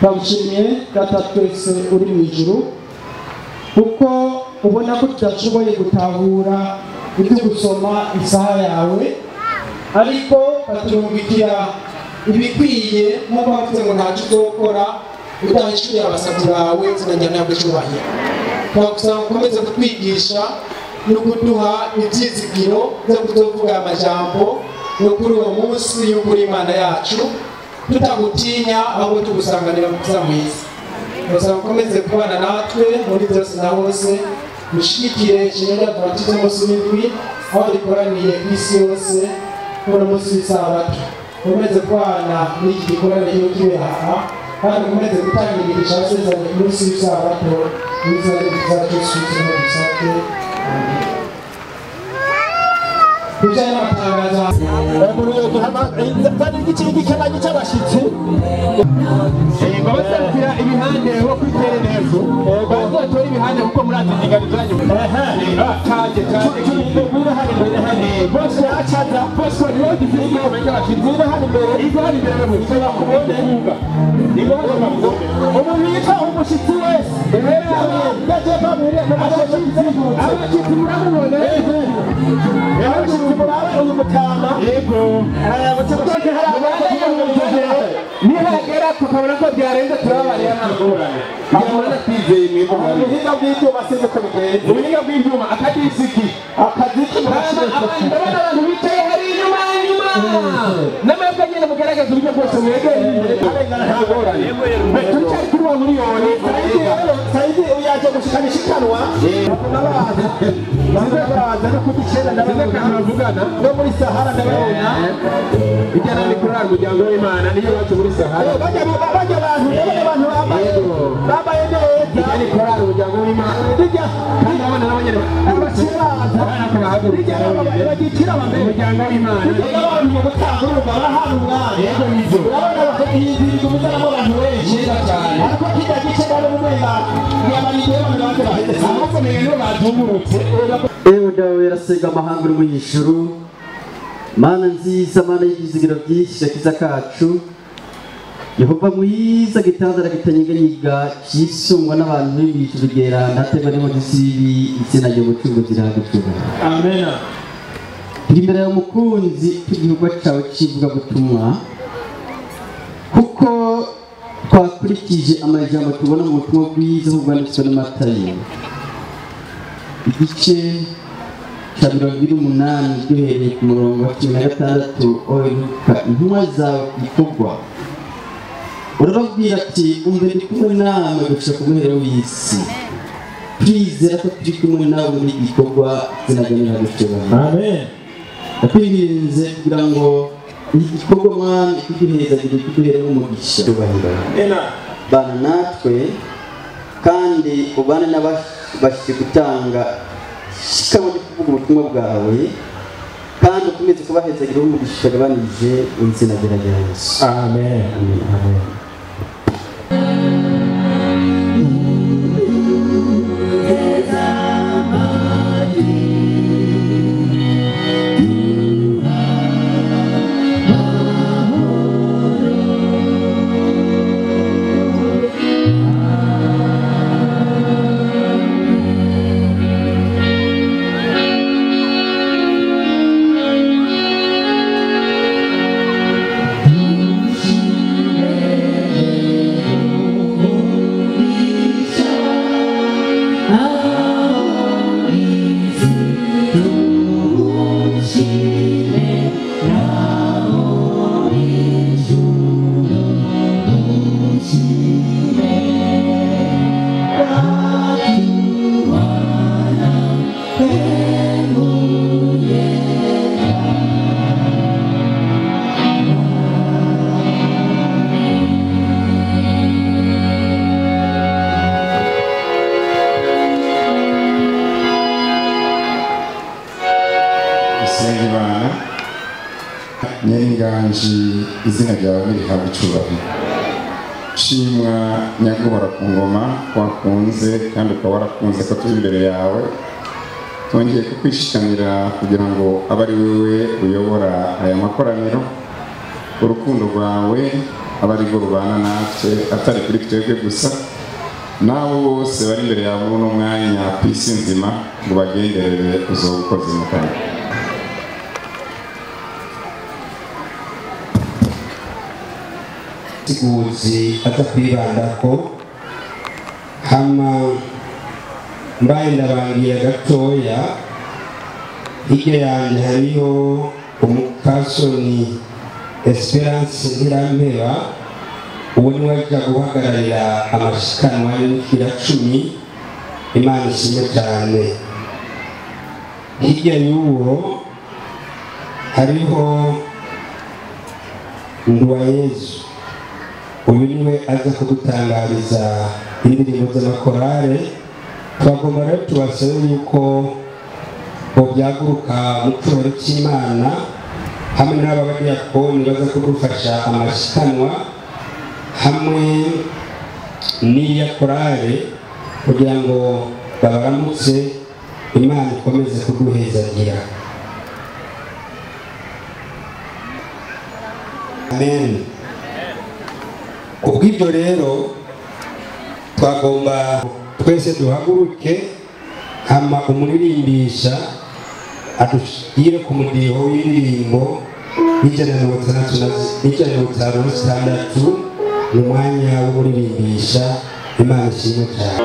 Tawushimye data twese uri mu ijuru kuko ubona ko tudashoboye gutahura ibyo gusoma isaha yawe ariko baturungikira ibikwiye nk'uko bavuze ngo ntacyo uzokora udahishuriye abasabyi bawe zinajyana nabwo cyubahiro twagusaba ukomeze kutwigisha no kuduha ibyizigiro byo kuzovuga amajambo no kuri uwo munsi y'ukuri Imana yacu tutagutinya ahubwo tugusanganira mu kuza mwiza basaba ukomeze kubana natwe muri byose na hose mushikire kinera twatize munsi w'indwi aho rikoraniye ku isi yose muri munsi w'isabato ukomeze kubana n'iki gikorane cy'ukibeha kandi ukomeze gutanga imigisha asezeranye ku munsi w'isabato n'izindi zacu zishyizwe mu bisate kujya n'amatangazo muri yo kandi igiciro gikabanye cy'abashitsi babasabira ibihande wo kwitera neza bazatora ibihande kuko murazi ziganizanye kaje bose acaza bose niyo difigo bakabashitira hano imbere igwari imbere mu cyo bakubone inga igwari mu umuntu yita umushitsi wese gaje bamure abashitsi muramubone uyu mutama yego nihagera tukabona ko byarenze turabariye amagorane abona twizeye mwebwe ubuhinga bw'ibyuma sinzi ko bigenze ubuhinga bw'ibyuma akadisiki ndabona abantu bicaye hari inyuma n'amabwa nyine mugaragaza uburyo bwose mwegeye imbere ntagorane turacyari kuri wa miliyoni sayidi uyaje gushikanisha ikanwa baza no kudicenda ndabavugana no muri Sahara ndababona bijyana n'ikorana umuryango w'Imana niyo bacu muri Sahara bajya abantu babaye neza bijyana ikorana umuryango w'Imana bijya kandi abana n'abanyene abakiraza bijyana bagikira abambe umuryango w'Imana abantu mu gutangurwa barahana umwana yego nizo urabona bakihindira umuzana abantu benshi cyane ariko kijya gice bari mu mwenda yamanije abantu baheze ahubwo menye badumurutse ewe dawe yarasega amahanga uri mu ijuru Mana nziza Mana y'ibizigiro byinshi yakiza kacu Yehova mwiza gitandara gitanyiganyiga cyisungwa n'abantu n'ibintu bigera ndatema n'imo disibi izina ryo mucunguzi ragicura amen imbere y'umukunzi igihugu cyawe kivuga gutumwa kuko twakurikije amajambo tubona mu butumwa bwiza bwanditswe n'Amatayo igice 28 duhereye ku murongo wa 16 oheruka intumwa zawe ikorwa urababwira ati umve ndi kumwe nawe gushika ku muhero w'isi twizera ko turi kumwe nawe muri igikorwa zinaganira gutyo. Amen. Ndakwinginze kugira ngo igikorwa mwami kuduheza kuduhere umugisha bana natwe kandi ubane n'abashije gutanga shikamo kuvuga ubutumwa bwawe kandi ukomeze kubahezagira umugisha gabanije izina rya Yesu. Amen. Amen. Nyenganji izina ryawe rihabwa icyubahiro. Shimwa nyagahora ku ngoma wakunze kandi ukaba warakunze ko turi imbere yawe. Twongeye kukwishikanira kugira ngo abe ari wowe uyobora aya makoraniro. Urukundo rwawe abe ari rwo rubana natwe atari kuri twebwe gusa. Nabo bose bari imbere yawe muri uno mwanya ku isi nzima ngo bagenderere uzobukoze mu kanwa. Siguzi atakwibandako hama mbaye ndabangira gatoya hirya yanjye hariho umukasoni Esperance Ntirampeba uwo ni wajya guhagararira amashikanwa y'imikira 10 Imana ishimwe cyane. Hirya y'uwo hariho Nduwayezu uyu niwe aza kudutangariza indirimbo z'amakorale. Twagomba rero tubasabe yuko bobyaguruka mu cyubahiro cy'Imana hamwe n'abadiyakoni baza kudufasha amashikanwa hamwe n'iya korale kugira ngo babaramutse Imana ikomeze kuduhezagira. Amen. Kubw'ibyo rero twagomba twese duhaguruke hama umuririmbisha adushire ku mudiho w'indirimbo y'I56 mu mwanya wo kuririmbisha Imana ishimwe cyane.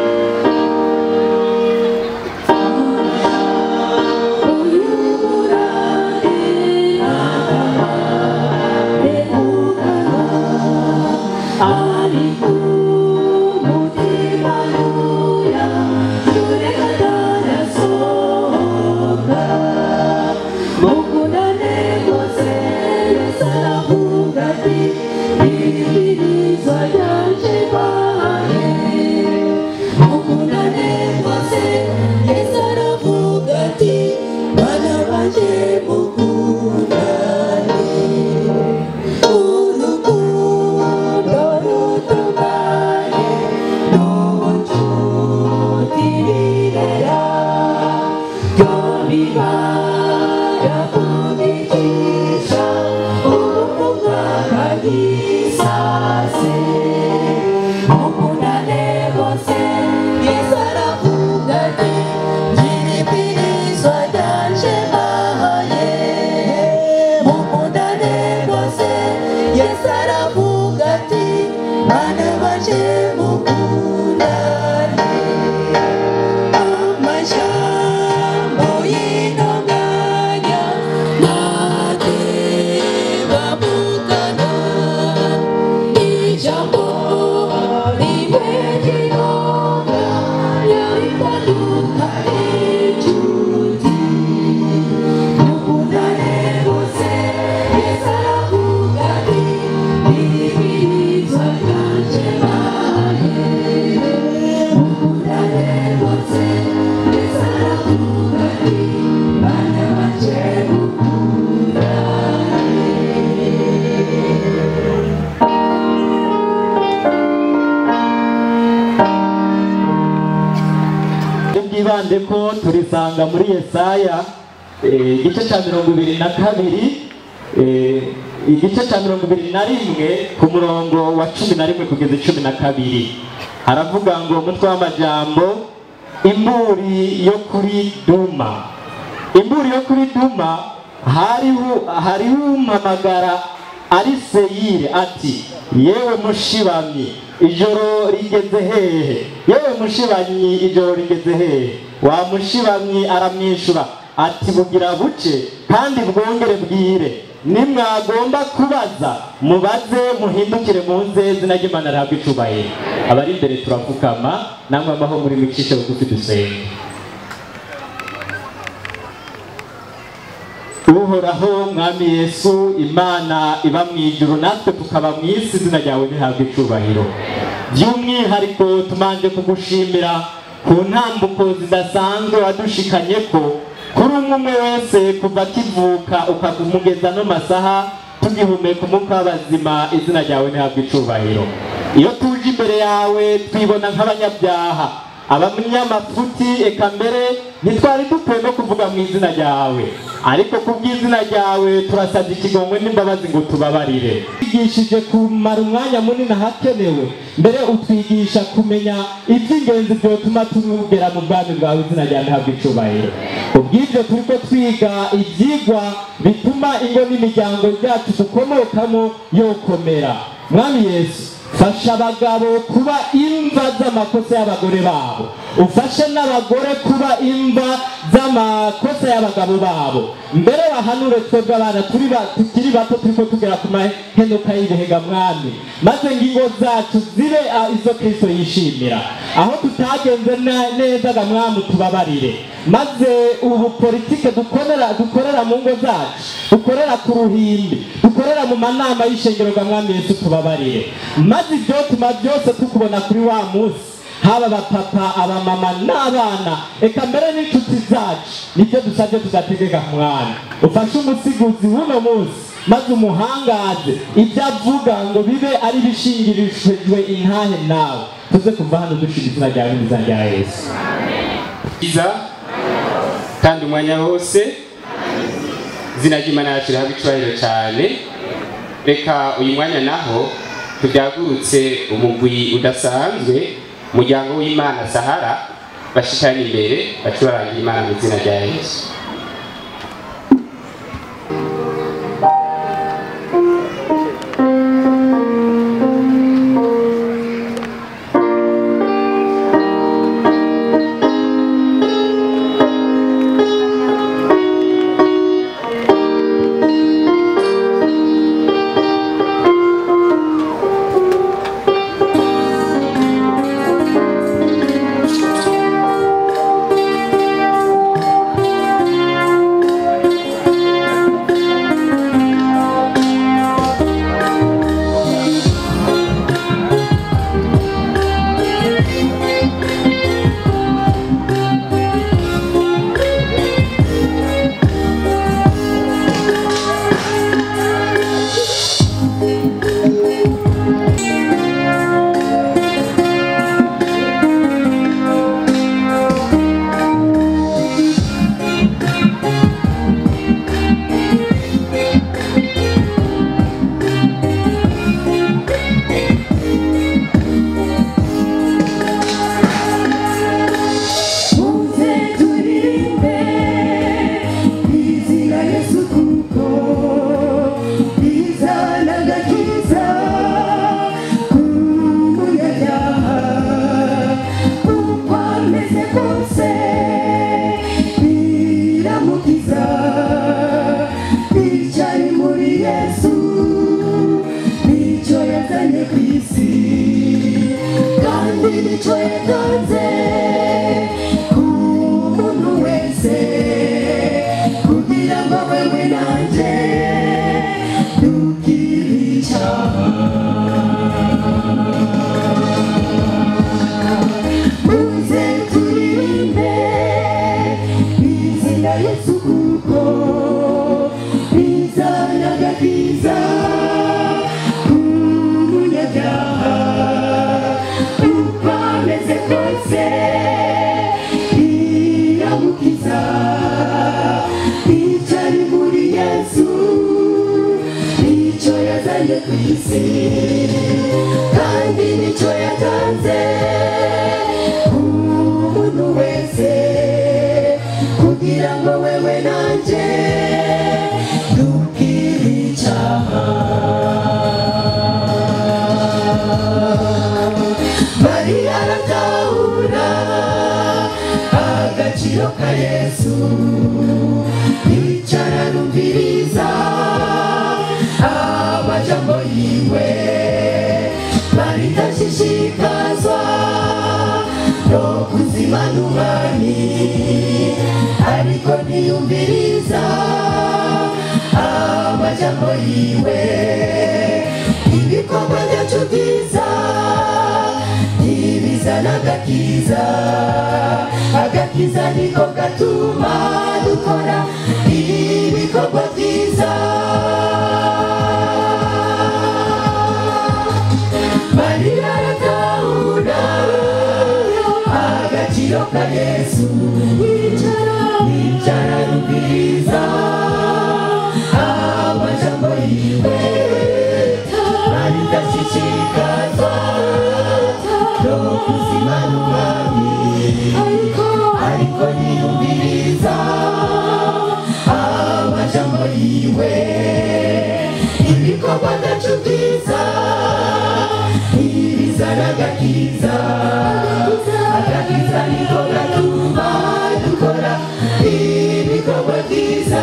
Viva, iruhande ko turisanga muri Yesaya igice cya 22 igice cya 21 ku murongo wa 11 kugeza 12 haravuga ngo umutwe w'amajambo imburi yo kuri Duma. Imburi yo kuri Duma hariho umamagara ari Seyire ati yewe mushibamyi ijoro rigeze hehe, yewe mushibamyi ijoro rigeze hehe. Wa mushibamyi aramwishura ati bugira buce kandi bwongere bwire, nimwagomba kubaza mubaze muhindukire muze izina ry'Imana rihabwe icubahiro. Abari imbere turapfukama namwe abaho muri micishe bugufi dusenge. Uhoraho mwami Yesu Imana iba mwijuru natwe tukaba mwisi, izina ryawe rihabwe icubahiro. By'umwihariko tumanje kugushimira ku ntambuko zidasanzwe wadushikanye ko kuri umwe wese kuva kivuka ukagumugeza no masaha tugihumeka umwuka w'abazima, izina ryawe rihabwe icubahiro. Iyo tuje imbere yawe twibona nk'abanyabyaha, abanyamafuti, eka mbere ntitwari dukwiye no kuvuga mu izina ryawe, ariko kubw'izina ryawe turasabye ikigongwe n'imbabazi ngo tubabarire. Twigishije kumara umwanya munini ahakenewe, mbere utwigisha kumenya iby'ingenzi byotuma tumugera mu bwami bwawe, izina ryawe rihabwe icubahiro. Ubw'ibyo turiko twiga ibyigwa bituma ingo n'imiryango byacu dukomokamo yokomera. Mwami Yesu, fasha abagabo kuba imva z'amakosa y'abagore babo, ufashe n'abagore kuba imva z'amakosa y'abagabo babo. Mbere wahanure twebwe abana tukiri bato turiko tugera ku mahenuka y'ibihega mwami, maze ingingo zacu zibe izo Kristo yishimira. Aho tutagenze neza ga mwami tubabarire, maze ubu politike dukorera mu ngo zacu, dukorera ku ruhimbi, dukorera mu manama y'ishengero ga mwami Yesu tubabarire, maze ivyotuma byose tukubona kuri wa musi, haba abapapa, abamama n'abana, eka mbere n'inshuti zacu. Nibyo dusabye tugategeka mwami, ufashe umusiguzi w'uno munsi maze umuhangaze ibyo avuga ngo bibe ari bishingirishijwe intahe nawe. Tuze kuva hano dushira izina ryawe n'izina rya Yesu. Iza kandi umwanya wose izina ry'Imana yacu rihabwe icubahiro cyane. Reka uyu mwanya naho tubyagurutse umugwi udasanzwe, umuryango w'Imana Sahara bashikanye imbere bacurangira Imana mu izina rya Yesu. Upa meze kose ku isi kandi nicyo yatanze umuntu wese kugira ngo wewe nanjye dukire icyaha. Mariya aratahura agaciro ka Yesu, yicara arumviriza amajambo yiwe, Mariya ashishikazwa no kuzimana umwami, ariko ntiyumviriza amajambo yiwe. Ibikorwa byacu byiza ntibizana agakiza, agakiza niko gatuma dukora ibikorwa byiza. Mariya aratahura agaciro ka Yesu, yicara arumviriza amajambo yiwe, Mariya ashishikazwa no kuzimana umwami, ariko ntiyumviriza amajambo yiwe. Ibikorwa byacu byiza ntibizana agakiza, agakiza niko gatuma dukora ibikorwa byiza.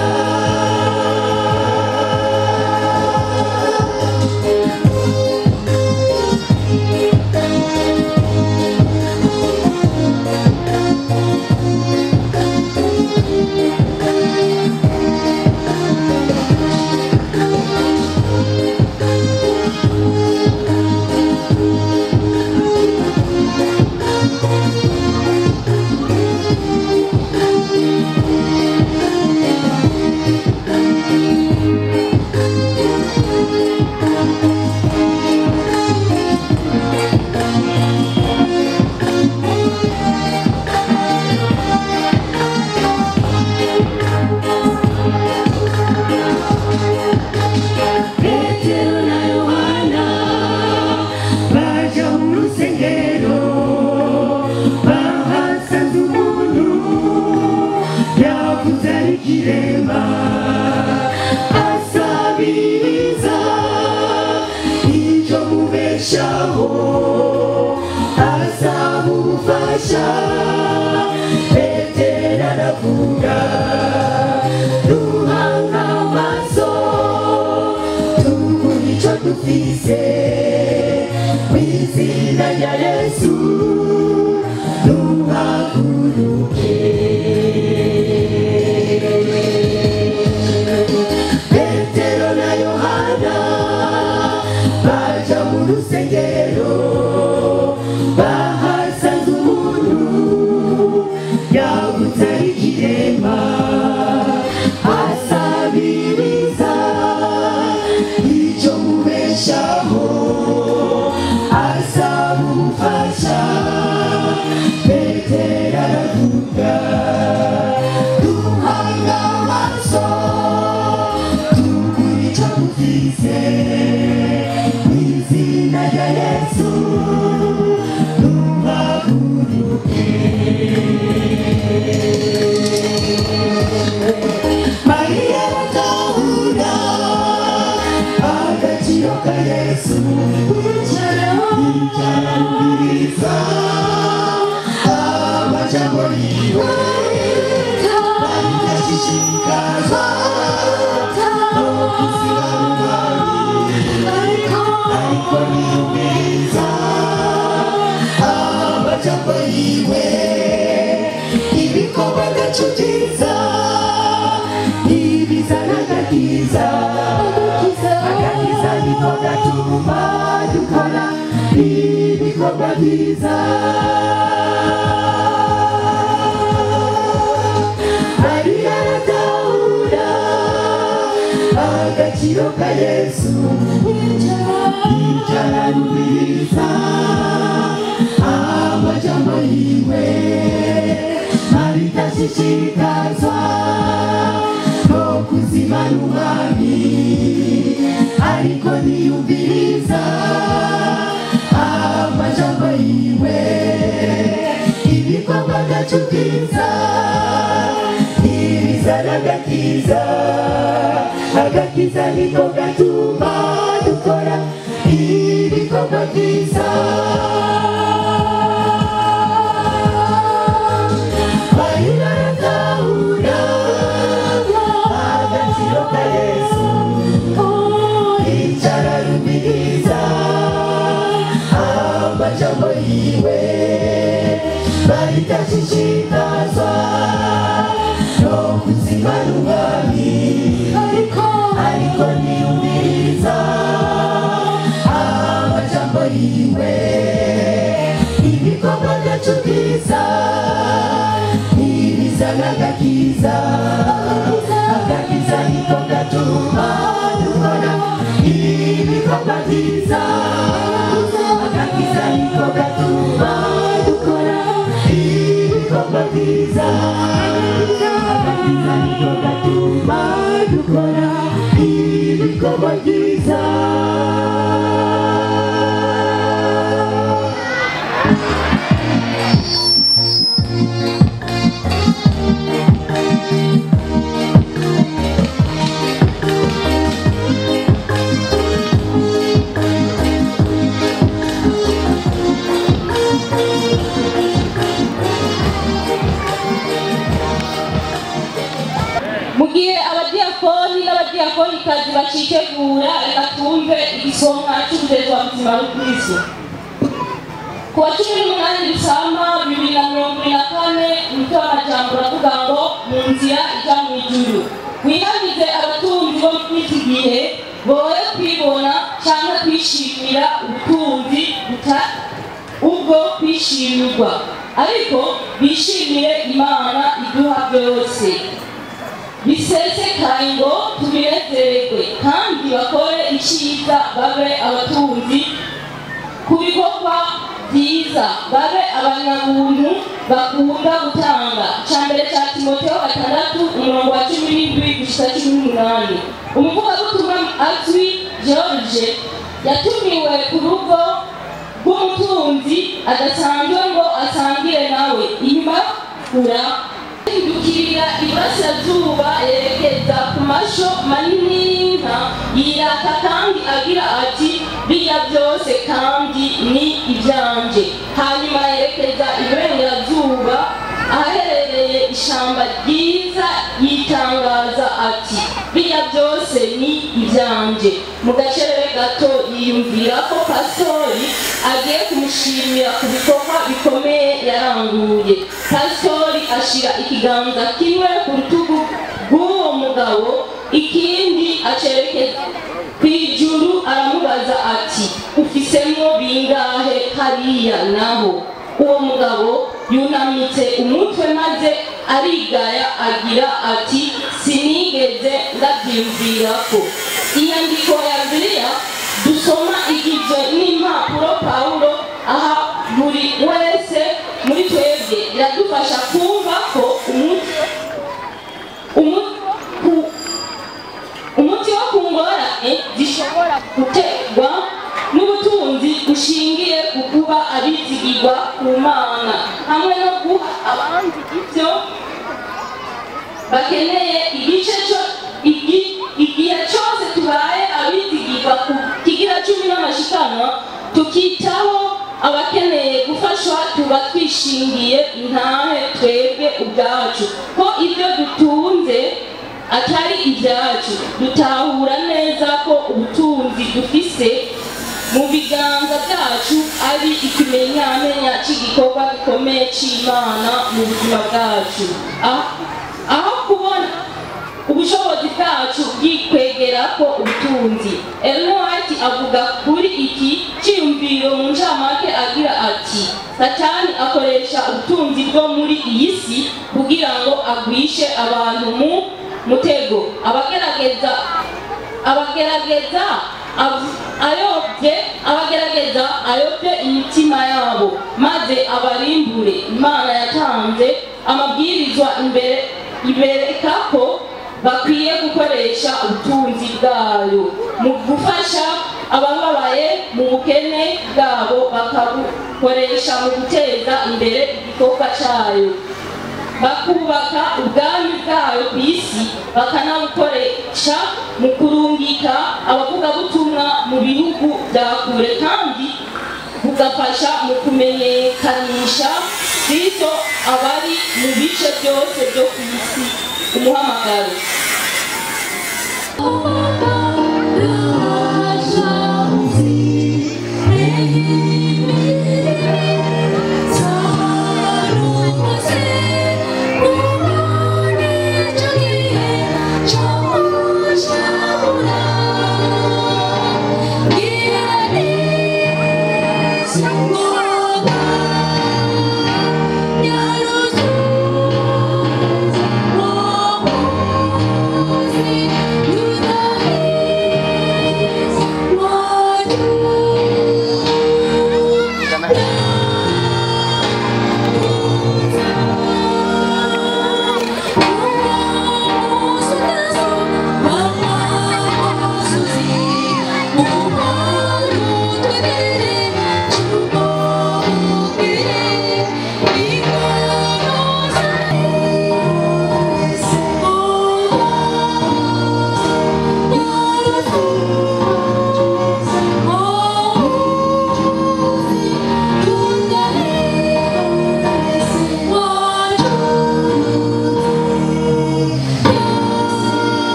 Petero aravuga, duhanga amaso tugura icyo dufise mu izina rya Yesu, duhaguruke. Petero na Yohana baja mu rusengero, bahasanze umuntu yagutse ari ikirema, asabiriza icyo mubeshaho, asaba ubufasha. Petero aravuga, duhanga amaso tugura icyo dufise mu izina rya Yesu, duhaguruke. Mariya aratahura agaciro ka Yesu, yicara arumviriza amajambo yiwe, Mariya ashishikazwa no kuzimana umwami, ariko ntiyumviriza amajambo yiwe. Ibikorwa byacu byiza ntibizana agakiza, agakiza niko gatuma dukora ibikorwa byiza. Mariya aratahura agaciro ka Yesu, yicara arumviriza amajambo yiwe, Mariya ashishikazwa no kuzimana umwami, ariko niyumviriza amajambo yiwe ibikorwa byacu byiza ibizana agakiza niko gatuma dukora ibikorwa byiza bayiratahura agaciro ka Yesu icara yumviriza amajambo yiwe baritashishikazwa no kuzimana umwami ariko niyumviriza amajambo yiwe ibikorwa byacu byiza ibizana agakiza niko gatuma dukora ibikorwa byiza agakiza niko gatuma dukora ibikorwa byiza agakiza niko gatuma dukora ibikorwa byiza mugihe abadiyakoni n'abadiyakonikazi bacitegura batumve igisomwa cy'umugezi wa muzima w'Ukristo ku wa 18 Rusama 2024 umutwe w'amajambo uravuga ngo mu nzira ijya mu ijuru wihanize abatunzi bo muri iki gihe boye kwibona cyangwa kwishimira ubutunzi ubwo kwishimirwa ariko bishimire Imana iduha byose bisesekaye ngo tubinezererwe kandi bakore icyiza babe abatunzi ku bikorwa byiza babe abanyabuntu bakunda gutanga cyambere cya Timoteyo 6:17-18 umuvugabutumwa azwi George yatumiwe ku rugo rw'umutunzi adasanzwe ngo asangire nawe inyuma kura indukirira iburasirazuba yerekeza ku masho manini yirata kandi agira ati biya byose kandi ni ibyanje hanyuma yerekeza iburengerazuba aherereye ishamba ryiza yitangaza ati biya byose ni ibyanje mu gacerere gato yiyumvira ko pastori agiye kumushimira ku bikorwa bikomeye yaranguye pastori ashira ikiganza kimwe ku rutugu rw'uwo mugabo ikindi acerekeza kwijuru aramubaza ati ufisemo bingahe hariya naho uwo mugabo yunamitse umutwe maze arigaya agira ati sinigeze ndabyumvira ko inyandiko ya Bibiliya dusoma igizwe n'impapuro Pawulo aha buri wese muri twebwe iradufasha kumva ko umuti wo kungorane zishobora guterwa n'ubutunzi bushingiye ku kuba abizigirwa ku Mana hamwe no guha abandi ibyo bakeneye igihe cyose tubaye abizigirwa ku kigira 10 n'amashikanwa tukitaho abakeneye gufashwa tuba twishingiye intahe twebwe ubwacu ko ibyo dutunze atari ibyacu dutahura neza ko ubutunzi dufise mu biganza byacu ari ikimenyamenya cy'igikorwa gikomeye cy'Imana mu buzima bwacu aho kubona ubushobozi bwacu bwikwegera ko ubutunzi Ellen White avuga kuri iki cyiyumviro mu njamake agira ati Satani akoresha ubutunzi bwo muri iyi si kugira ngo agwishe abantu mu mutego ayobye imitima yabo maze abarimbure. Imana yatanze amabwirizwa ibereka ko bakwiye gukoresha ubutunzi bwayo mu gufasha abababaye mu bukene bwabo, bakabukoresha mu guteza imbere igikorwa cyayo, bakubaka ubwami bwayo ku isi, bakanabukoresha mu kurungika abavugabutumwa mu bihugu bya kure, kandi bugafasha mu kumenyekanisha Kristo abari mu bice byose byo ku isi. Umuhamagaro Luda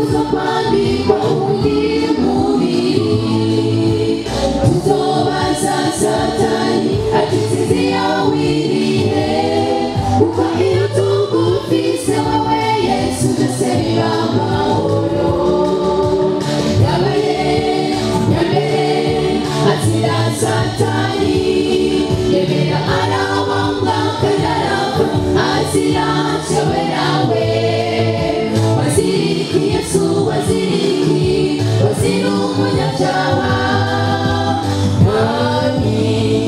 uzopandikwa undi mubiri uzobaza satani ati sinzi yawirire kuko iyo tugufise wowe Yesu byose biba amahoro yabaye nyambere azira satani yemera arabambwa kandi arapfa azira cyewe nawe waziriki Yesu waziriki wazira umunyabyaha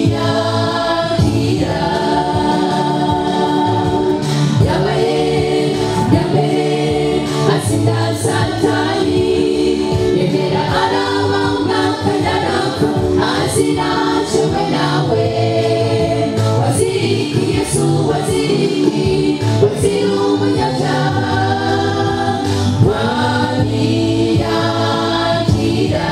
mwamiyakira yabaye nyambere azira satani yemera arabambwa kandi arapfa azira cyewe nawe waziriki Yesu waziriki wazira umunyabyaha mwamiyakira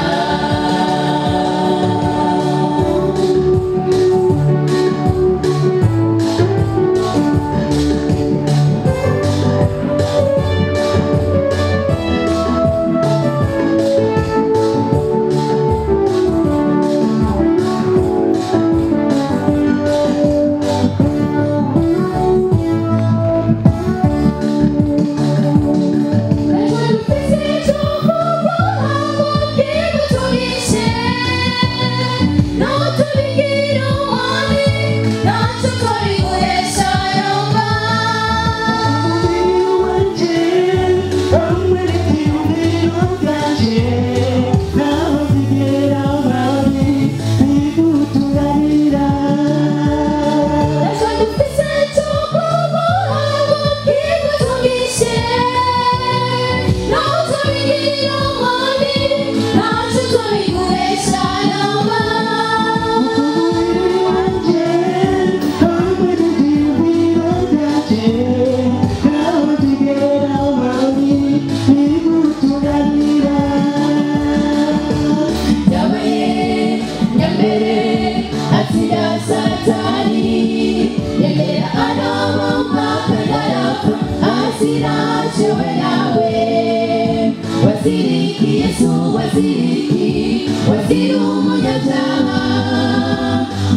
waziriki Yesu waziriki wazira umunyabyaha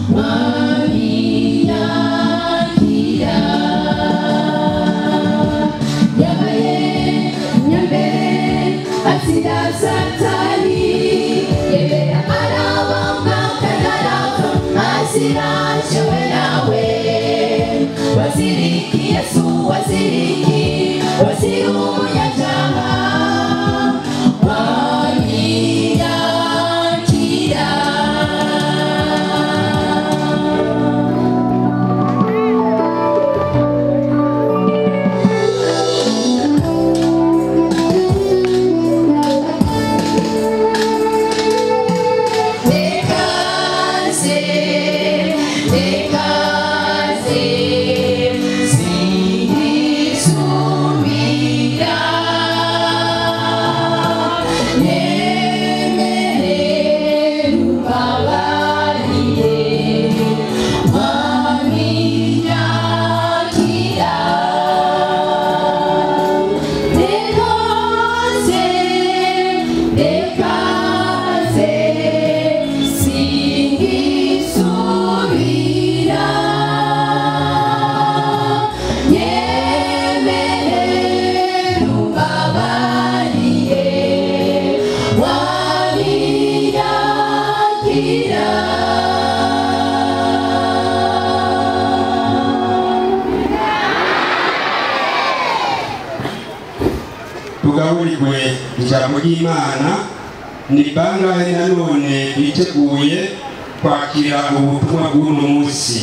mwamiyakira yabaye nyambere azira satani yemera arabambwa kandi arapfa azira cyewe nawe waziriki Yesu waziriki wazira umunyabyaha mwamiyakira Nekaze singisubira tugaburirwe ijambo ry'Imana ni bangahe nanone biteguye kwakira ubutumwa bw'uno munsi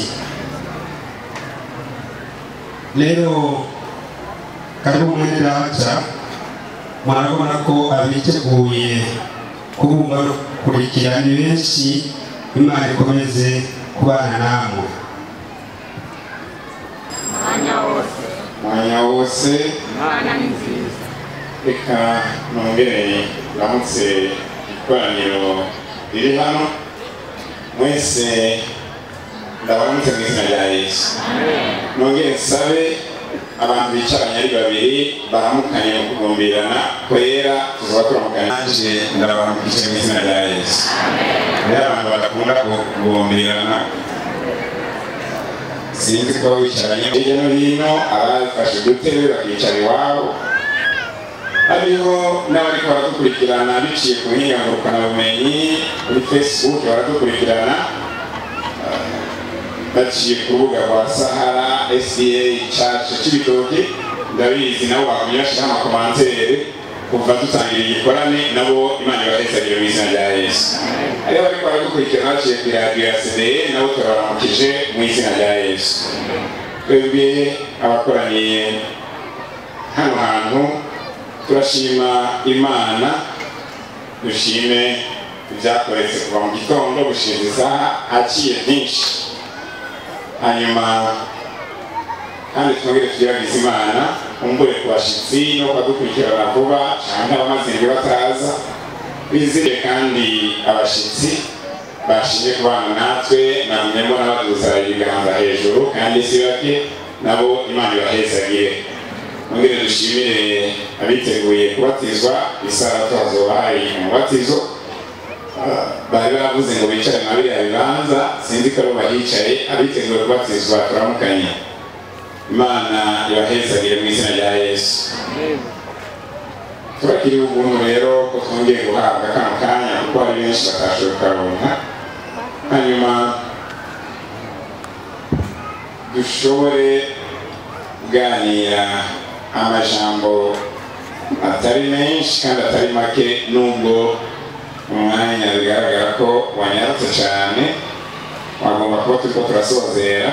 rero karibu mwene data murabona ko abiteguye kubumva no kurikira ni benshi Imana ikomeze kubana namwe mwanya wose Imana ni nziza reka nongere ndamutse ikoraniro riri hano mwese ndabaramutse mu izina rya Yesu nongere nsabe abantu bicaranye ari babiri baramukanye mu kugumbirana kwera tuzoba turamukanye nanje ndabaramukije mu izina rya Yesu. Rero abantu badakunda kugumbirana sinzi ko wicaranye hirya no hino abafashe udutebe bakicara iwabo, hariho n'abariko baradukurikirana biciye ku buhinga ngurukanabumenyi kuri Facebook baradukurikirana baciye ku rubuga rwa Sahara SDA Church Cibitoke. Ndabizi nabo bagumye bashiraho amakomantere kuva dutangira igikorane, nabo Imana ibahezagire mu izina rya Yesu. Hariho bariko baradukurikirana baciye ku radio ya CDE, nabo turabaramukije mu izina rya Yesu. Twebwe abakoraniye hano hantu turashima Imana, dushime ibyakoretse kuva mu gitondo gushinga isaha haciye byinshi. Hanyuma kandi twongere tugerageze Imana umbure ku bashitsi no kubadukurikirana vuba cyangwa abamaze bataza, bizeye kandi abashitsi bashinje kubana natwe namwe mbona baduza ibiganza hejuru kandi si bake, nabo Imana ibahezagire. Mwongere dushimire abiteguye kubatizwa isabato hazoba hari umubatizo. Bari bavuze ngo bicare na biriya bibanza, sinzi ko abo bahicaye abiteguye kubatizwa turamukanye. Imana ibahezagire mu izina rya Yesu. Turakiriye ubuntu rero ko twongeye guhabwa kano kanya kuko hari benshi batashoboye kuronka, hanyuma dushobore kuganira amajambo atari menshi kandi atari make, nubwo umwanya bigaragara ko wanyarutse cyane wagomba kuba turiko turasozera,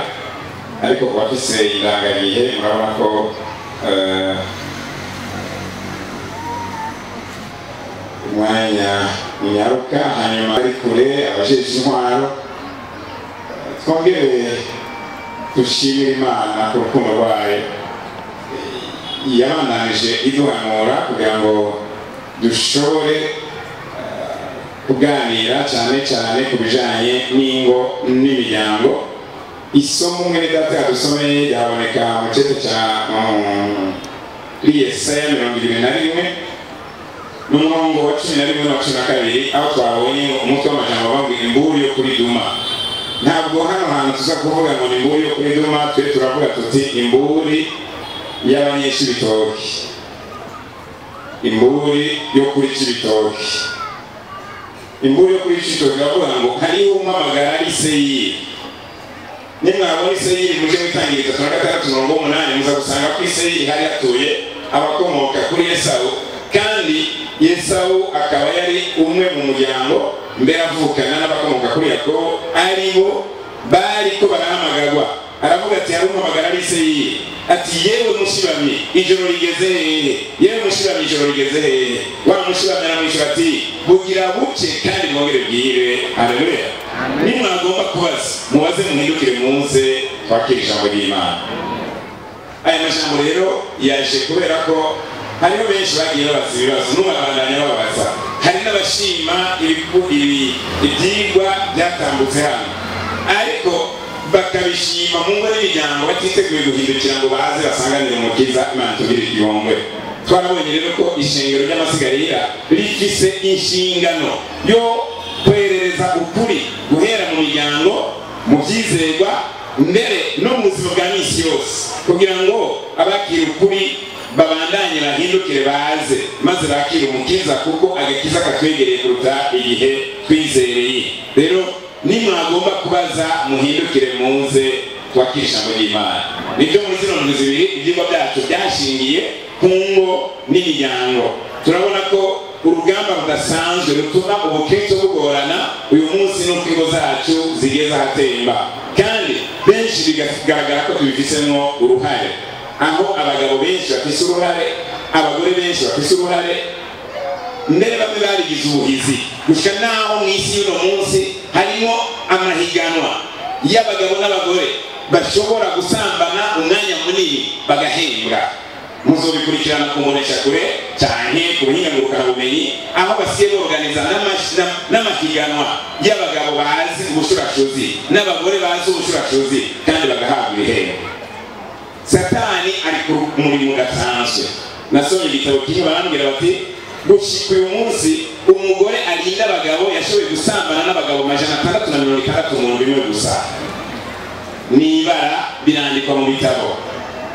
ariko kuba dufise indangagihe murabona ko umwanya unyaruka. Hanyuma ari kure abajeje intwaro twongere dushimire Imana ku rukundo rwayo yabandanije iduhanura kugira ngo dushobore kuganira cyane cyane ku bijanye n'ingo n'imiryango. Isomo mwene data yadusomeye ryaboneka mu cete cya Yesaya 21 n'umurongo wa 11 na 12, aho twabonye umutwe w'amajambo bavuga imburi yo kuri Duma. Ntabwo hano hantu tuza kuvuga ngo imburi yo kuri Duma, twe turavuga tuti imburi y'abanyeshibitoki, imburi yo kuri Cibitoki. Imburi yo kuri Cibitoki bavuga ngo hariho umamagara ari Seyiri. Nimwabona Seyiri muje mwitangira 36:8 muza gusanga ko Seyiri hari hatuye abakomoka kuri Esawu, kandi Esawu akaba yari umwe mu muryango mbere avukana n'abakomoka kuri Yakobo, aribo bari ko barahamagarwa. Aravuga ati hari umamagara ari Seyiri, ati yewe mushibamye ijoro rigeze hehe, yewe mushibamye ijoro rigeze hehe. Wa mushibamye aramwishyura ati bugira buke kandi mwongere bwire. Haleluya. Nimwagomba kubaza mubaze muhindukire muze twakira ijambo ry'Imana. Aya majambo rero yaje kubera ko hariho benshi bagiye babaza ibibazo n'ubabandanya babaza, hari n'abashima ibyigwa byatambutse hano, ariko bakabishima mu ngo n'imiryango batiteguye guhindukira ngo baze basanganire umukiza. Imana tugirire igihombe. Twarabonye rero ko ishengero ry'amasigarira rifise inshingano yo kwerereza ukuri guhera mu miryango, mu byizerwa, mbere no mu buzima bwa misi yose, kugira ngo abakira ukuri babandanye bahindukire baze maze bakira umukiza, kuko agakiza katwegereye kuruta igihe twizereye. Rero nimwagomba kubaza muhindukire muze twakira ijambo ry'Imana. Nibyo muri zino ndwi zibiri ibyigwa byacu byashingiye ku ngo n'imiryango. Turabona ko urugamba rudasanzwe rutuma ubukristo bugorana uyu munsi n'uko ingo zacu zigeze ahatemba, kandi benshi bigaragara ko tubifisemo uruhare, aho abagabo benshi bafise uruhare, abagore benshi bafise uruhare, mbere bamwe barigize ubuhizi gushika naho mu isi y'uno munsi harimo amahiganwa y'abagabo n'abagore bashobora gusambana umwanya munini bagahembwa. Muzobikurikirana ku mboneshakure cyane ku buhinga ngurukanabumenyi, aho basiye borganiza n'amahiganwa y'abagabo bazi ubushurashuzi n'abagore bazi ubushurashuzi kandi bagahabwa ibihembo. Satani ari umurimo udasanzwe. Nasomye igitabo kimwe barambwira bati gushika uyu munsi umugore arinda abagabo yashoboye gusambana n'abagabo 660 mu ndwi imwe gusa. Nibara birandikwa mu bitabo.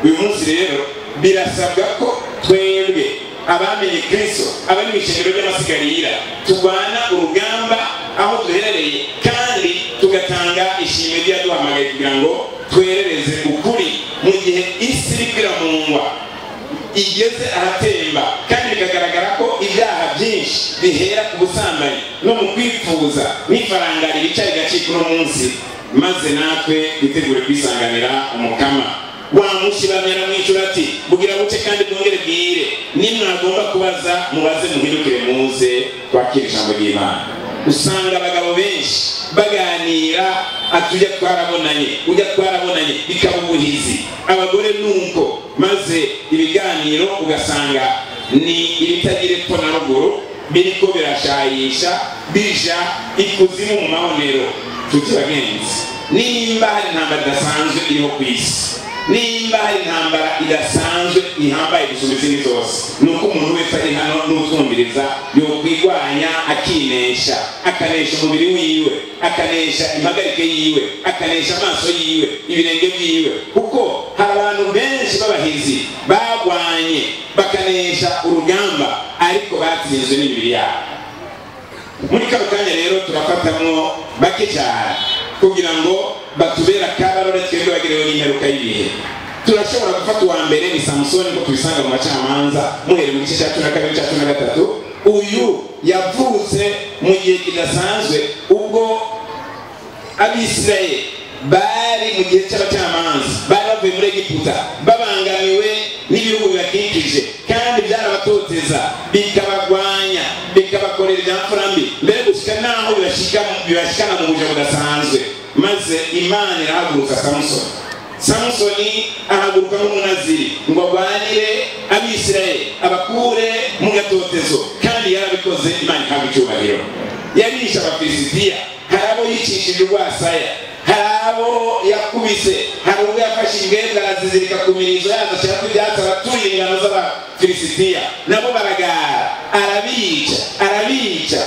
Uyu munsi rero birasabwa ko twebwe abamenye Kristo abari mu ishengero ry'amasigarira tugwana urugamba aho duherereye kandi tugatanga ishimwe ryaduhamagaye kugira ngo twerereze ukuri mu gihe isi iri kwiramungwa igeze ahatemba kandi bikagaragara ko ibyaha byinshi bihera ku busambanyi no mu kwifuza n'ifaranga ribicaye gacika uno munsi, maze natwe dutegure kwisanganira umukama. Wamushibamira mw'ijuru ati bugira buce kandi bwongere bwire, nimwagomba kubaza mubaze muhindukire muze twakira ijambo ry'Imana. Usanga abagabo benshi baganira ujya twarabonanye bikaba ubuhizi, abagore nuko, maze ibiganiro ugasanga ni ibitagira epfo na ruguru biriko birashayisha bija ikuzimu mu mahonero. Tuti bagenzi, nimba hari intambara idasanzwe iriho ku isi, nimba hari intambara idasanzwe ihambaye gusumba izindi zose, nuko umuntu wese ari hano n'utwumviriza yokwigwanya akinesha, akanesha umubiri wiwe, akanesha impagarike yiwe, akanesha amaso yiwe, ibirenge byiwe, kuko hari abantu benshi b'abahizi bagwanye bakanesha urugamba ariko batsinzwe n'imibiri yabo. Muri kano kanya rero turafatamwo bake cyane kugira ngo batubera kabarore twebwe bagerewe n'imperuka y'ibihe. Turashobora gufata uwa mbere ni Samusoni ko tubisanga mu macamanza muhere mu gice cya 12 cya 13. Uyu yavutse mu gihe kidasanzwe ubwo Abisirayeli bari mu gihe cy'abacamanza, bari bavuye muri Egiputa babangamiwe n'ibihugu bibakikije kandi byarabatoteza bikabagwanya bikabakorera ibyamfura mbi, mbere gushika naho bibashikana mu buryo budasanzwe. Maze Imana irahagurutsa Samusoni ahaguruka nk'umunaziri ngo arwanire Abisirayeli abakure mu gatotezo, kandi yarabikoze. Imana ihabwa icyubahiro. Yabisha Abafilisitiya, hari abo yicishije urwasaya, hari abo yakubise, hari ubwo yafashe imbwebwe arazizirika ku mirizo yazo ashaka ibyatsi abatuye ingano z'Abafilisitiya, nabo baragara arabica.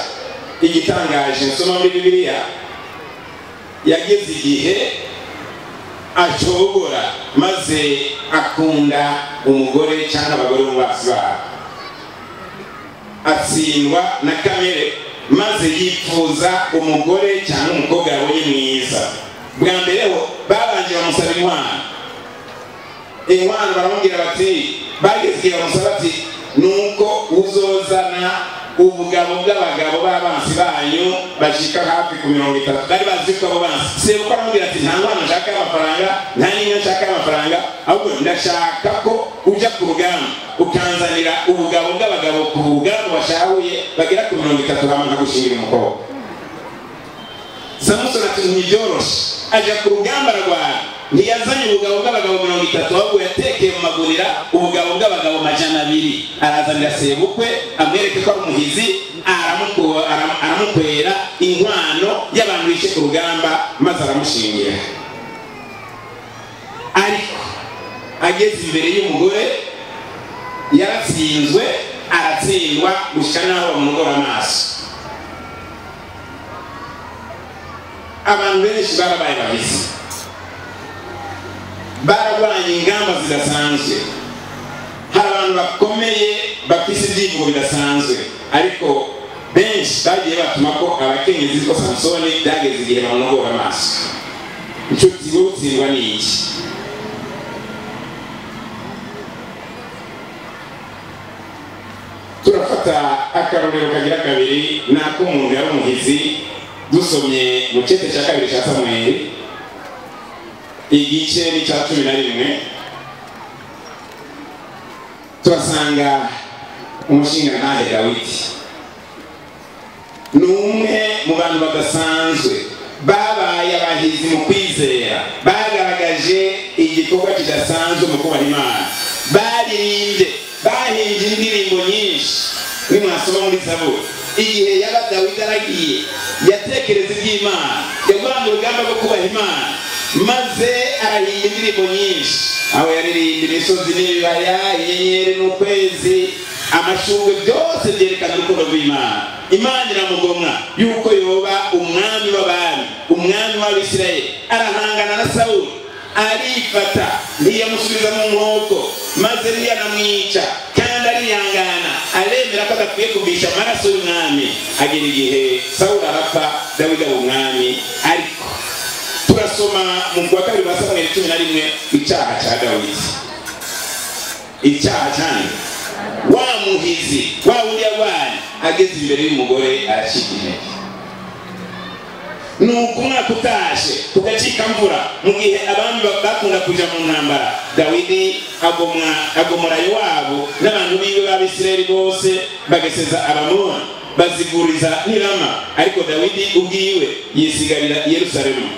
Igitangaje nsoma muri Bibiliya, yageze igihe acogora maze akunda umugore cyangwa abagore mu basi babo, atsindwa na kamere maze yifuza umugore cyangwa umukobwa yabonye mwiza. Bwa mbere ho babanje bamusaba inkwano baramubwira bati, bageze igihe bamusaba ati nuko uzozana ubugabo bw'abagabo b'abansi banyu bashika hafi ku 30. Bari bazi ko abo bansi sebuko aramubwira ati nta nkwano nshaka y'amafaranga, nta n'inka nshaka y'amafaranga, ahubwo ndashaka ko ujya ku rugamba ukanzanira ubugabo bw'abagabo ku rugamba bashahuye bagera ku 30 hama nkagushingira umukobwa. Samusoni ati ntibyoroshe, aja ku rugamba arwana, ntiyazanye ubugabo bw'abagabo 30, ahubwo yatekeye mu magurira ubugabo bw'abagabo 200. Arazanira sebukwe amwereke ko ari umuhizi, aramukwera inkwano y'abantu bishe ku rugamba maze aramushingira. Ariko ageze imbere y'umugore yaratsinzwe, aratsindwa gushika naho bamugora amaso. Abantu benshi barabaye bahizi, barabanye ingamba zidasanzwe. Hari abantu bakomeye bafise ibyivugo bidasanzwe, ariko benshi bagiye batuma ko abakenyezi ko Samusoni byageze igihe bamugora amaso. Inshuti gutsindwa ni iki? Turafata akarorero kagira kabiri nako umuntu yari umuhizi. Dusomye mu cyete cya 2 cya Samweli igice ni cya 11, turasanga umushinga ntahe Dawidi. Ni umwe mu bantu badasanzwe babaye abahizi mu kwizera, bagaragaje igikorwa kidasanzwe mu kubaha Imana, baririmbye, bahimbye indirimbo nyinshi. Nimwasoma muri Zaburi, igihe yaba Dawidi aragiye yatekereza iby'Imana, yarwanya urugamba rwo kubaha Imana, maze arahiye indirimbo nyinshi aho yaririmbye imisozi n'ibibaya inyenyeri n'ukwezi amashurwe byose byerekana urukundo rw'Imana. Imana iramugomwa yuko yoba umwami w'abami, umwami w'Abisirayeli. Arahangana na Sawuli arifata ntiyamusubiza mu nkoko maze ntiyanamwica kandi arihangana aremera ko adakwiye kumisha amaraso y'umwami. Agera igihe Sawuli arapfa, Dawidi aba umwami. Ariko turasoma mu kwa kabiri wa Samweli 11 icyaha cya Dawidi. Icyaha cyane wa muhizi wa wundi yarwanye ageze imbere y'umugore arashika intege. Nuko umwaka utashe tugacika mvura mu gihe abami bakunda kuja mu ntambara, Dawidi agomora Yowabu n'abantu biwe b'Abisirayeli bose bageseza Abamoni baziguriza n'Irama, ariko Dawidi ubwiwe yisigarira i Yerusalemu.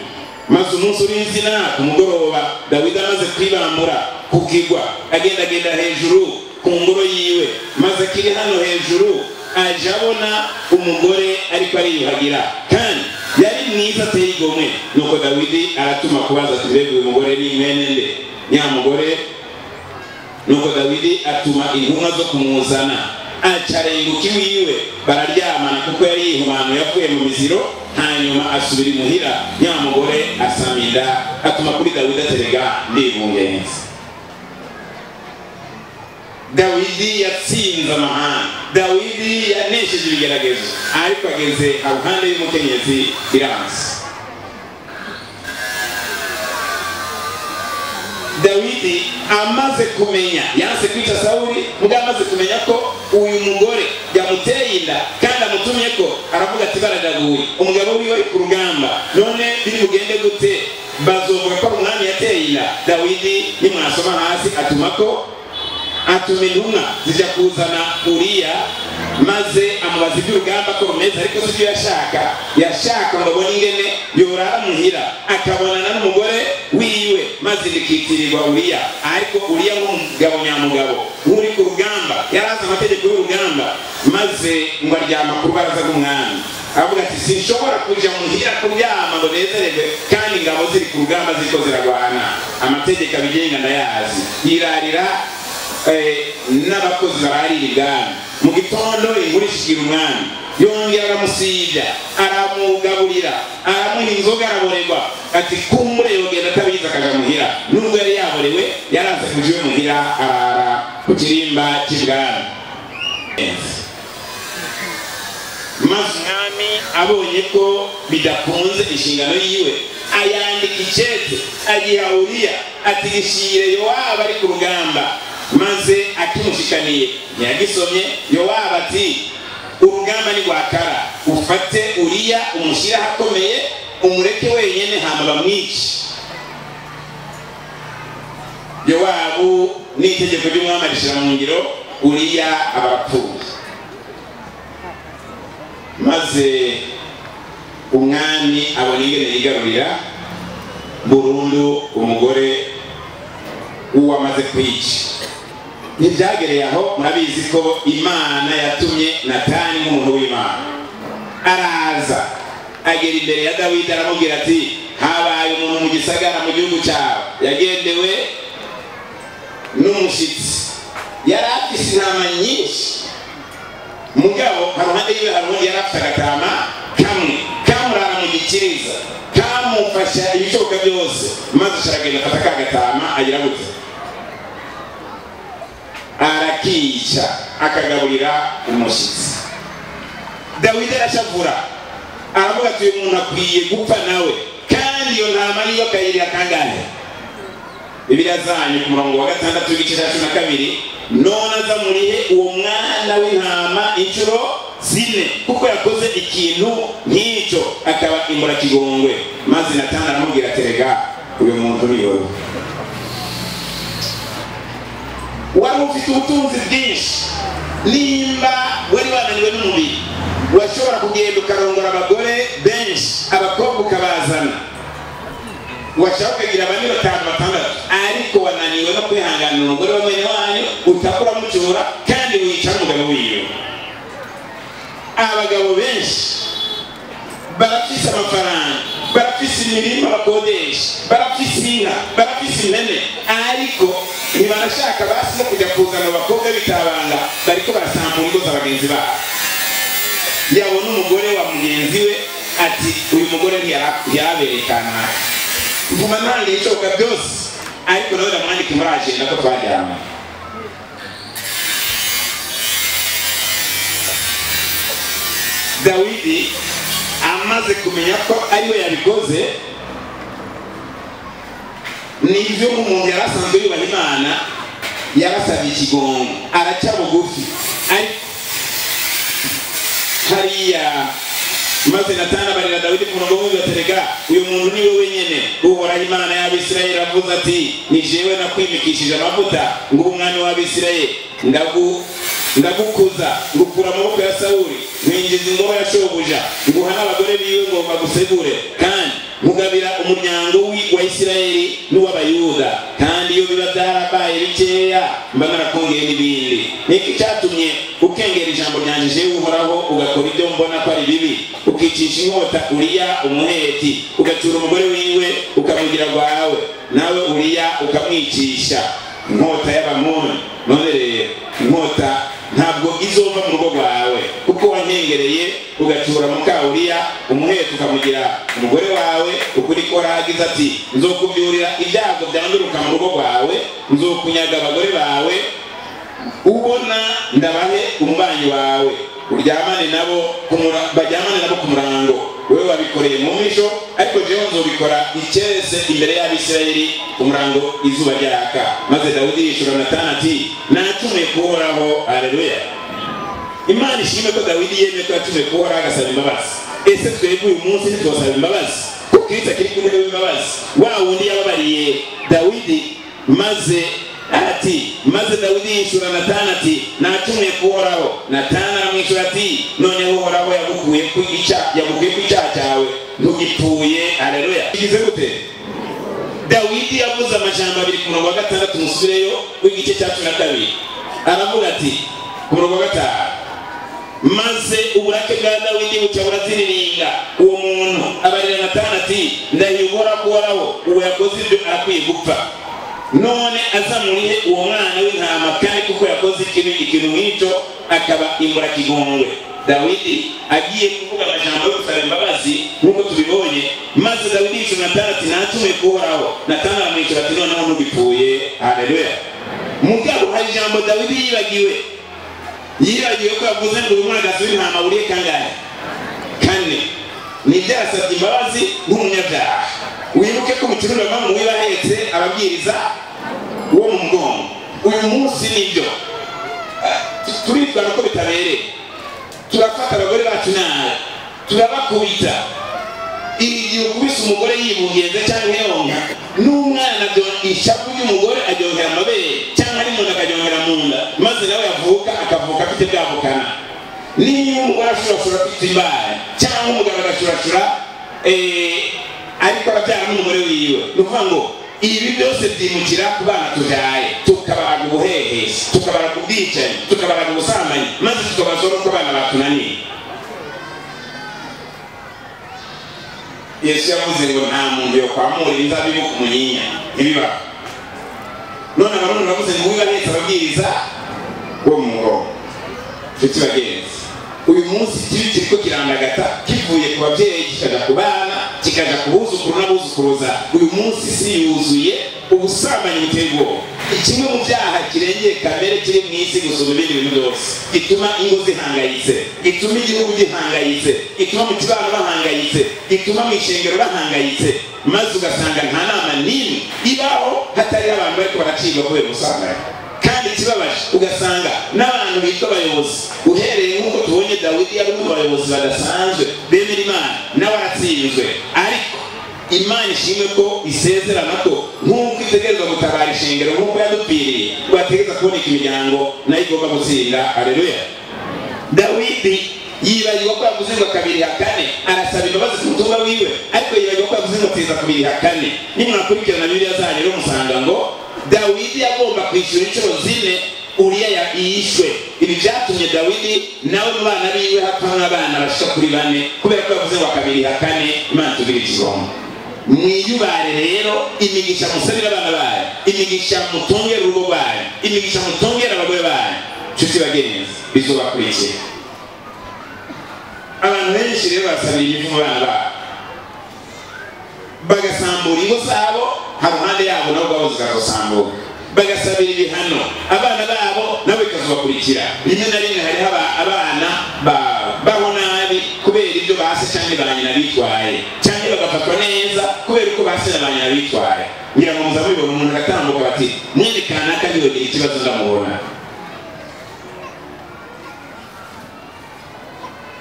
Maze umunsi urinzina ku mugoroba Dawidi amaze kwibambura ku kigwa agenda hejuru ku ngoro yiwe, maze kiri hano hejuru aje abona umugore ariko ariyuhagira kandi yari mwiza ateye igomwe. Nuko Dawidi aratuma kubaza ati mbega uyu mugore ni mwene nde? Nyamugore. Nuko Dawidi atuma intumwa zo kumuzana, acarenguka iwiwe bararyamana kuko yari yihumanu yavuye mu miziro. Hanyuma asubira imuhira, nyamugore asamira atuma kuri Dawidi aterega ndibungenzi. Dawidi yatsinze amahanga, Dawidi yanesheje ibigeragezo, ariko ageze aruhande y'umukenyezi biranze. Dawidi amaze kumenya yanse kwica Sawuli, muga amaze kumenya ko uyu mugore yamuteye inda kandi amutumye ko aravuga ati baradaguye umugabo wiwe ari ku rugamba, none biri bugende gute? Bazovuga ko umwami yateye inda. Dawidi nimwasoma hasi atuma intumwa zijya kuzana Uriya, maze amubaza iby'urugamba ko rumeze, ariko sibyo yashaka ngo abone ingene yorara muhira akabonana n'umugore wiwe, maze bikitirirwa Uriya. Ariko Uriya nk'umugabo nyamugabo uri ku rugamba yarazi amategeko y'urugamba, maze ngo aryama ku rubaraza rw'umwami avuga ati sinshobora kuja muhira kuryama ngo nezererwe kandi ingabo ziri ku rugamba ziriko ziragwana, amategeko abigenga ndayazi. Yirarira n'abakozi bararira ibwami. Mu gitondo inkuru ishikira umwami, yongera aramusija aramugaburira aramuha inzoga araborerwa, ati kumbure yogenda atabizi akaja muhira. Nubwo yari yaborewe yaraza kuja iwe muhira arara ku kirimba cy'ibwami. Maze umwami abonye ko bidakunze inshingano yiwe ayandika icete agiha Uriya ati gishire Yowabu ari ku rugamba. Maze akimushikaniye ntiyagisomye, Yowabu ati urugamba ni rwakara, ufate Uriya umushyire ahakomeye umureke wenyine hama bamwice. Yowabu n'itegeko ry'umwami arishyira mu ngiro, Uriya aba arapfuye. Maze umwami abona ingene yigarurira burundu umugore uwo amaze kwica. Ntibyagereye aho, murabizi ko Imana yatumye Natani nk'umuntu w'Imana. Araza agera imbere ya Dawidi aramubwira ati habaye umuntu mu gisagara mu gihugu cyawe yagendewe n'umushitsi, yari afise intama nyinshi, mugabo haruhande yiwe harundi yari afite agatama kamwe kamurara mu gikiriza kamufasha ibishoboka byose. Maze aragenda afata ka gatama agira gute arakica akagaburira umushitsi. Dawidi arashavura aravuga ati uyu muntu akwiye gupfa nawe, kandi iyo ntama niyo kayirira kangahe? Bibiliya zanyu ku murongo wa 6 w'igice cya 12, none aza murihe uwo mwana w'intama inshuro 4 kuko yakoze ikintu nk'icyo, akaba imbura kigongwe. Maze Natani aramubwira ati rega uyu muntu ni wowe, wari ufite ubutunzi bwinshi, nimba wari wananiwe n'umubiri washobora kugenda ukarongora abagore benshi, abakobwa ukabazana, washaka kugira abandi 5 6, ariko wananiwe no kwihanganira umugore wa mwene wanyu utakura mucyura kandi wica umugabo wiwe. Abagabo benshi barafise amafaranga, barafise imirima bakodesha, barafise inka, barafise impene, ariko ntibanashaka basi no kujya kuzana abakobwa bitabanga bariko barasambura ingo z'abagenzi babo. Yabona umugore wa mugenzi we ati uyu mugore ntiyaraberekana, mvuma ntange ishoboka byose, ariko nawe ndamwandika muri agenda ko twajyana. Dawidi amaze kumenya ko ariwe yabikoze, nibyo umuntu yarasanzwe yubaha Imana, yarasabye ikigongo, araca bugufi. Ariko hariya maze Natani abarira Dawidi ku murongo w'umwe batereka, uyu muntu ni we wenyene uhoraho Imana y'Abisirayeli avuze ati, ni jewe nakwimikishije amavuta ngo umwami w'Abisirayeli, ndagukuza ngukura amaboko ya Sawuli, nkwinjiza ingoro ya shobuja, nguha n'abagore biwe ngo bagusegure, kandi nkugabira umuryango wa Isirayeli n'uw'Abayuda, kandi iyo biba byarabaye bikeya mba narakongeye n'ibindi. Niki cyatumye ukengera ijambo ryanje jewe uhoraho, ugakora ibyo mbona ko ari bibi, ukicisha inkota Uriya umuheti, ugacura umugore wiwe ukamugira rwawe, nawe Uriya ukamwicisha inkota y'Abamoni. None rero inkota ntabwo izova mu rugo rwawe, kuko wankengereye ugacura muka Uriya umuheti ukamugira umugore wawe. Ukuri ko ragize ati, nzokubyurira ibyago byanduruka mu rugo rwawe, nzokunyaga abagore bawe ubona ndabahe umubanyi wawe, uryamane nabo bajyamane nabo ku murango. Wewe wabikoreye mu misho, ariko jewe nzobikora icyese imbere y'Abisirayeli ku murango izuba ryaka. Maze Dawidi yishura Natani ati, nacumuye kuhoraho. Haleluya. Imana ishime ko Dawidi yemeye ko yacumuye kuhoraho agasaba imbabazi. Ese twebwe uyu munsi ntitwasaba imbabazi? Kuko Kristo akiri ku ntebe y'imbabazi, wa wundi yababariye Dawidi. Maze Dawidi yishura Natani ati, nacumuye kuhoraho. Natani aramwishyura ati, noneho uhoraho yagukuye ku icyaha cyawe, ntugipfuye. Haleluya. Bigize gute? Dawidi yavuze amajambo abiri ku murongo wa 6, musubireyo w'igice cya 12. Aravuga ati ku murongo wa 5, maze uburake bwa Dawidi bucya buraziriringa. Uwo muntu abarira Natani ati, ndahibora kuhoraho, uwo yakoze ibyo arakwiye gupfa. None azamurihe uwo mwana w'intama, kandi kuko yakoze ikintu nk'icyo akaba imbura kigongwe. Dawidi agiye kuvuga amajambo yo gusaba imbabazi nk'uko tubibonye. Maze Dawidi yishura Natani ati, nacumuye kuhoraho. Natani aramwishyura ati, noneho ntugipfuye. Haleluya. Mugabo hari ijambo Dawidi yibagiwe ko yavuze ngo uyu mwana w'intama uriye kangahe? 4. Ntibyasabye imbabazi nk'umunyabyaha. Wibuke ko umukirundo w'amamu wibahetse ababwiriza wo mu mugongo. Uyu munsi nibyo turitwara ko bitabereye, turafata abagore bacu nabi, turabakubita. Igihe ukubise umugore yibungenze cyangwa yonka, n'umwana ishavu ry'umugore aryongera amabere, cyangwa n'umuntu akaryongera mu nda, maze nawe akavuka afite byavukana. Niyo umugore ashurashura afite imbaraga, cyangwa umugabo agashurashura ariko arabyara n'umugore wiwe, ni ukuvuga ngo ibi byose byimukira ku bana tubyaye, tukabaraga ubuhehesi, tukabaraga ubwicanyi, tukabaraga ubusambanyi, maze tukabazora uko abana batunaniye. Yesu yavuze ngo nta muntu yo kwamura inzabibu ku munyinya, ibibaho. None abarundi bavuze ngo wibahetse ababwiriza wo mu murongo. Nshuti bagenzi, uyu munsi kibi kiriko kirandagata, kivuye ku babyeyi kikaja ku bana, kikaja ku buzukuru n'abuzukuruza. Uyu munsi si yuzuye ubusambanyi buteye ubwoba. Kimwe mu byaha kirengeye kamere kiri mu isi gusumba ibindi bintu byose, gituma ingo zihangayitse, gituma igihugu gihangayitse, gituma mu kibano bahangayitse, gituma mu ishengero bahangayitse. Maze ugasanga nta nama n'imwe ibaho hatari abantu bariko baracibwa kubera ubusambanyi. Kandi kibabaje ugasanga n'abantu bitwa abayobozi, uhereye nk'uko tubonye Dawidi yari mu bayobozi badasanzwe bemera Imana n'abaratsinzwe. Ariko Imana ishimwe ko isezerana ko nk'uko itegereza gutabara ishengero nk'uko yadupfiriye, twategereza kuboneka imiryango nayo igomba gutsinda. Haleluya. Dawidi yibagirwa ko yavuze ngo 2:4, arasaba imbabazi ku mutumba wiwe, ariko yibagirwa ko yavuze ngo 2:4. Nimwakurikirana Bibiliya zanyu rero musanga ngo Dawidi yagomba kwishyura inshuro 4 Uriya yishwe. Ibi byatumye Dawidi nawe mu bana biwe hapfa nk'abana bashika kuri 4, kubera ko yavuze ngo 2:4. Imana tugire ikigongo. mwiyubare rero imigisha musabira abana bayo, imigisha mutongera urugo rwayo, imigisha mutongera abagore bayo. Nshuti bagenzi bizobakurikira. Abantu benshi rero basabira imivumo abana babo, bagasambura ingo zabo, haruhande yabo nabo babo zikazosambuka, bagasabira ibihano abana babo nabo bikazobakurikira. Rimwe na rimwe hariho abana baho nabi kubera ibyo base cyangwa ba nyina bitwaye, cyangwa bagafatwa neza kubera uko base na ba nyina bitwaye. Ngira ngo muzabibona umuntu agatambuka bati mwene kanaka ntiyogera ikibazo ndamubona.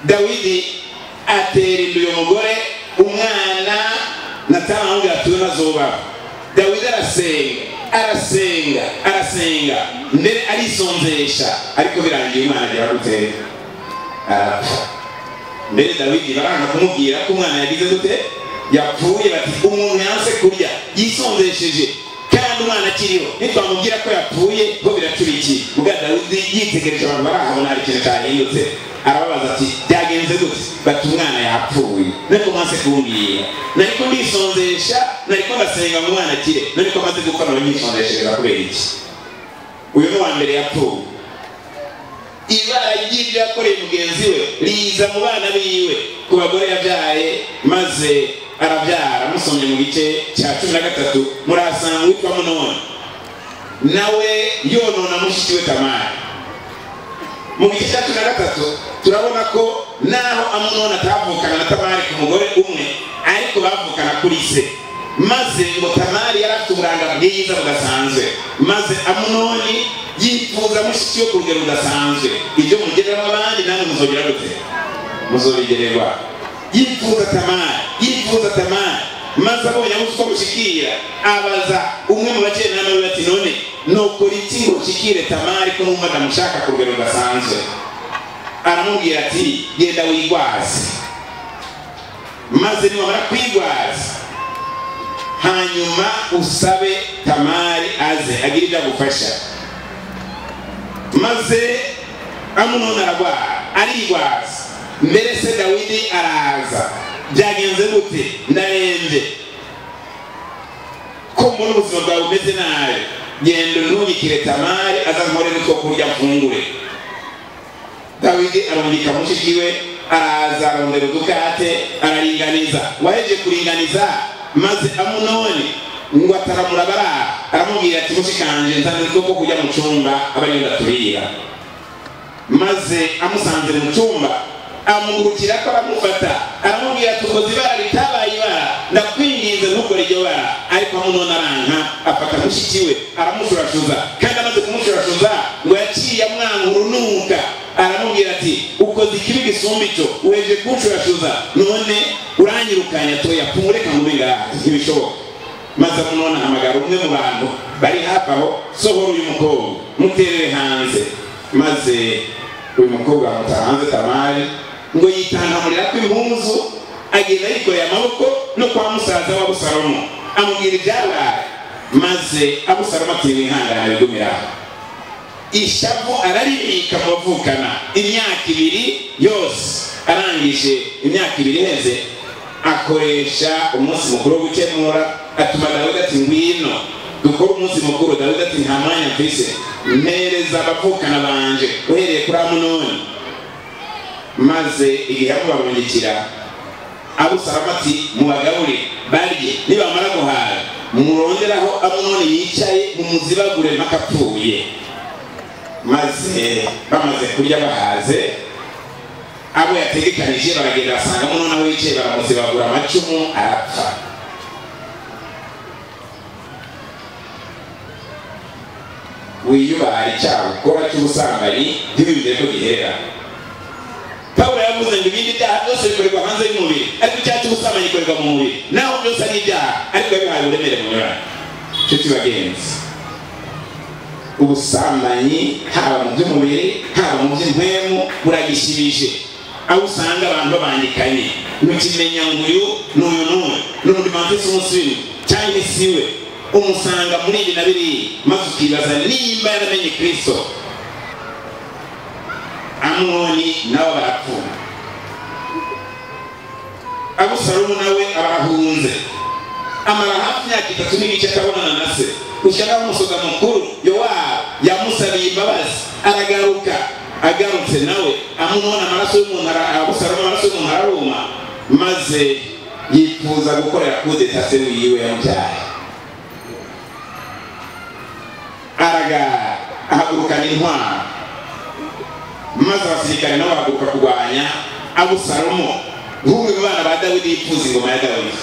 Dawidi atera inda uyu mugore, umwana Natani amubwira ati nazobaho. Dawidi arasenga mbere arisonzesha, ariko birangiye umwana agera gute arapfa. Mbere Dawidi baranga kumubwira ko umwana yagize gute yapfuye, bati umuntu yanse kurya yisonzesheje kandi umwana akiriho, nitwamubwira ko yapfuye bo biracuriki. Ubwo Dawidi yitegereje abantu barahabona hari ikintu cyahindutse, arababaza ati byagenze gute? Bati umwana yapfuye. Niko maze kumbwira, nariko ndisonzesha, nariko ndasenga ngo umwana akire, nariko maze gukora n'imyisonzeshereza kubera iki? Uyu ni uwa mbere yapfuye. Ibara ry'ibyo yakoreye mugenzi we riza mu bana biwe, ku bagore yabyaye maze arabyara. Musomye mu gice cya 13 murasanga witwa Amunoni, nawe yonona mushiki we Tamari. Mu gice cya 13 turabona ko naho Amunoni atavukana na Tamari ku mugore umwe, ariko bavukana kuri se. Maze ngo Tamari yarafite uburanga bwiza budasanzwe, maze Amunoni yifuza mushiki we ku rugero rudasanzwe. Ibyo mugereramo abandi namwe muzogera gute? Muzobigererwa. Yifuza Tamari, maze abonye aho uko mushikira, abaza umwe mu bakene n'amabi bati none nokora iki ngo nshikire Tamari ko numva ndamushaka ku rugero rudasanzwe? Aramubwira ati genda wigwaze, maze niwamara kwigwaza hanyuma usabe Tamari aze agira ibyo agufasha. Maze Amunoni aragwara, arigwaza. Mbere se Dawidi araza, byagenze gute? Ndarembye, ko mbona ubuzima bwawe bumeze nabi, genda ntugikire Tamari azankorera utwo kurya mfungure. Dawidi arungika mushiki we, araza arondera udukate araringaniza. Waheje kuringaniza, maze Amunoni ngo ataramura barara, aramubwira ati mushikanje nzanira utwo kurya mu cyumba abanyenda turira. Maze amusanze mu cyumba, amugurukira ko aramufata, aramubwira ati ukoze ibara ritabaye ibara, ndakwinginze ntukore iryo bara. Ariko Amunoni aranka, afata mushiki we aramushurashuza, kandi amaze kumushurashuza ngo yaciye amwanga urunuka. Aramubwira ati ukoze ikibi gisumba icyo, uheje kunshurashuza, none uranyirukanya toya pumureka ngo ngaha, ntibishoboka. Maze Amunoni ahamagara umwe mu bantu bari hafi aho, sohora uyu mukobwa muterere hanze. Maze uyu mukobwa amutaha hanze Tamari, ngo yitangamurira ko impuzu, agenda yikoreye amaboko no kwa musaza wa Abusalomu, amubwira ibyabaye. Maze Abusalomu ati wihangane bigumiraho. Ishavu araribika mu bavukana imyaka 2 yose. Arangije imyaka 2 iheze, akoresha umunsi mukuru wo gukemura, atuma Dawidi ati ngwino dukora umunsi mukuru. Dawidi ati nta mwanya mfise, mpereza abavukana banje uhereye kuri Amunoni. Maze igihe amubabungikira, Abusalomu ati mubagaburire barye, nibamara guhaga muronderaho Amunoni yicaye mumuzibagure mpaka apfuye. Maze bamaze kurya bahaze, abo yategekanije baragenda basanga Amunoni aho yicaye, baramuzibagura amacumu arapfa. Wiyubahara icyaha ukora cy'ubusambanyi ntibibwire ko giherera. Pawulo yavuze ngo ibindi byaha byose bikorerwa hanze y'umubiri, ariko icyaha cy'ubusambanyi gikorerwa mu mubiri. Naho byose ari ibyaha, ariko yabihaye uburemere bunyuranye. Nshuti bagenzi, ubusambanyi haba mu by'umubiri haba mu by'impwemu buragishibije, aho usanga abantu babangikanye, ntukimenya ngo uyu n'uyu n'undi mpamvu umusirimu cyangwa siwe. Umusanga muri ibi na biriya, maze ukibaza nimba yaramenye Kristo. Amunoni nawe barapfuye, Abusalomu nawe arahunze. amara hafi imyaka 3 n'igice atabonana na se ushaka umusoga mukuru Yowabu yamusabiye imbabazi aragaruka agarutse nawe amubona amaraso y'umuntu Abusalomu amaraso y'umuntu araruma maze yifuza gukorera kudeta se wiwe yamubyaye ahagurukana intwaro maze abasirikare nabo bahaguruka kurwanya Abusalomu nk'umwe mu bana ba Dawidi yifuza ingoma ya Dawidi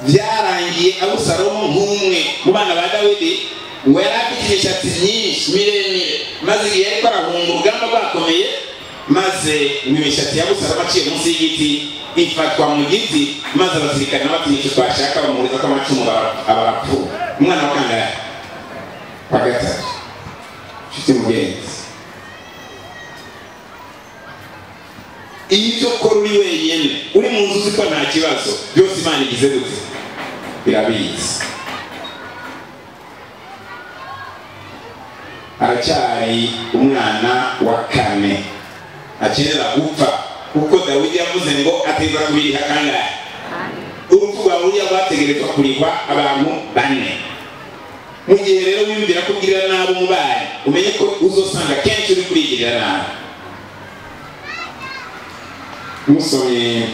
byarangiye Abusalomu nk'umwe mu bana ba Dawidi ngo yari afite imishatsi myinshi miremire maze igihe ariko arahunga urugamba rwakomeye maze imishatsi ya Abusalomu aciye munsi y'igiti ifatwa mu giti maze abasirikare n'abatinyisha twashaka bamuhuriza ko amacumu abarapfu umwana wa kangahe wa gatatu nshuti mugenzi ibyo ukora uri wenyine uri mu nzu uzi ko nta kibazo byose Imana igize gute birabizi aracyari umwana wa kane akenera gupfa kuko Dawidi yavuze ngo ateza kubiriha kangahe urupfu rwa Uriya rwategerezwa kurihwa abantu 4 mu gihe rero wiyumvira kubwirira nabi umubaye umenye ko uzosanga kenshi uri kurigirira nabi musomye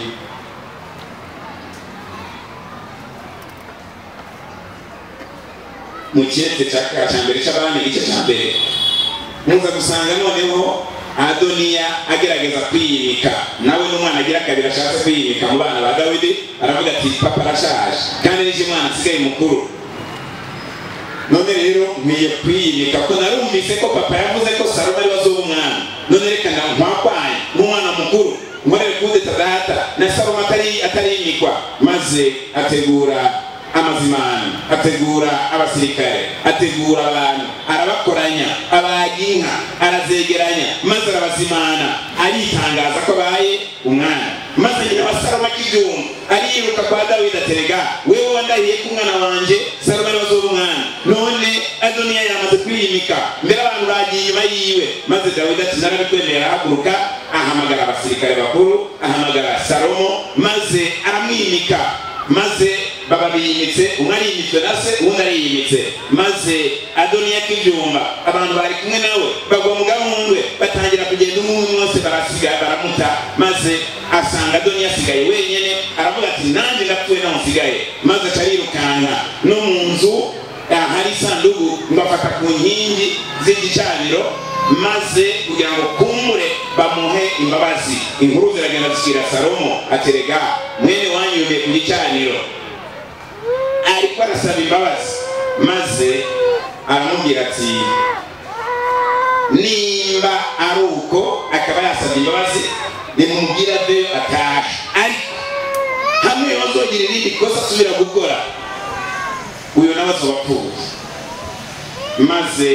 mu kirete cya mbere cy'abami igice cya mbere muza gusanga noneho Adoniya agerageza kwiyimika nawe n'umwana agira kabiri ashatse kwiyimika mu bana ba Dawidi aravuga ati papa arashaje kandi n'iki mwana asigaye mukuru none rero nkwiye kwiyimika ko narumvise ko papa yavuze ko Salomo ari wazoba umwana none reka nkwakwaye nk'umwana mukuru nkorere kudeta data na Salomo atarimikwa maze ategura amazimana ategura abasirikare ategura abantu arabakoranya abaga inka arazegeranya maze arabazimana aritangaza ko abaye umwana maze nyina wa Salomo akibyumva ariruka kwa Dawidi aterega wewe wandahiye ko umwana wanje Salomo ari wazoba umwana none Adoniya yamaze kwiyimika mbere abantu bagiye inyuma yiwe maze Dawidi ati narabikwemera arahaguruka ahamagara abasirikare bakuru ahamagara Salomo maze aramwimika maze baba biyimitse umwe ariyimitse na se uwundi ariyimitse maze Adoniya akibyumva abantu bari kumwe nawe bagwa mu gahundwe batangira kugenda umwe wose barasigaye baramuta maze asanga Adoniya asigaye wenyine aravuga ati nanjye ndapfuye naho nsigaye maze acarirukanka no mu nzu hari isanduku ngo afata ku nkingi z'igicaniro maze kugira ngo kumure bamuhe imbabazi inkuru ziragenda zishyira Salomo aterega mwene wanyumiye ku gicaniro ariko arasaba imbabazi maze aramubwira ati nimba ari uko akaba yasabye imbabazi nimumubwira aveyo atahe ariko hamwe bazogira irindi kosa asubira gukora uyu nawe azobapfuye maze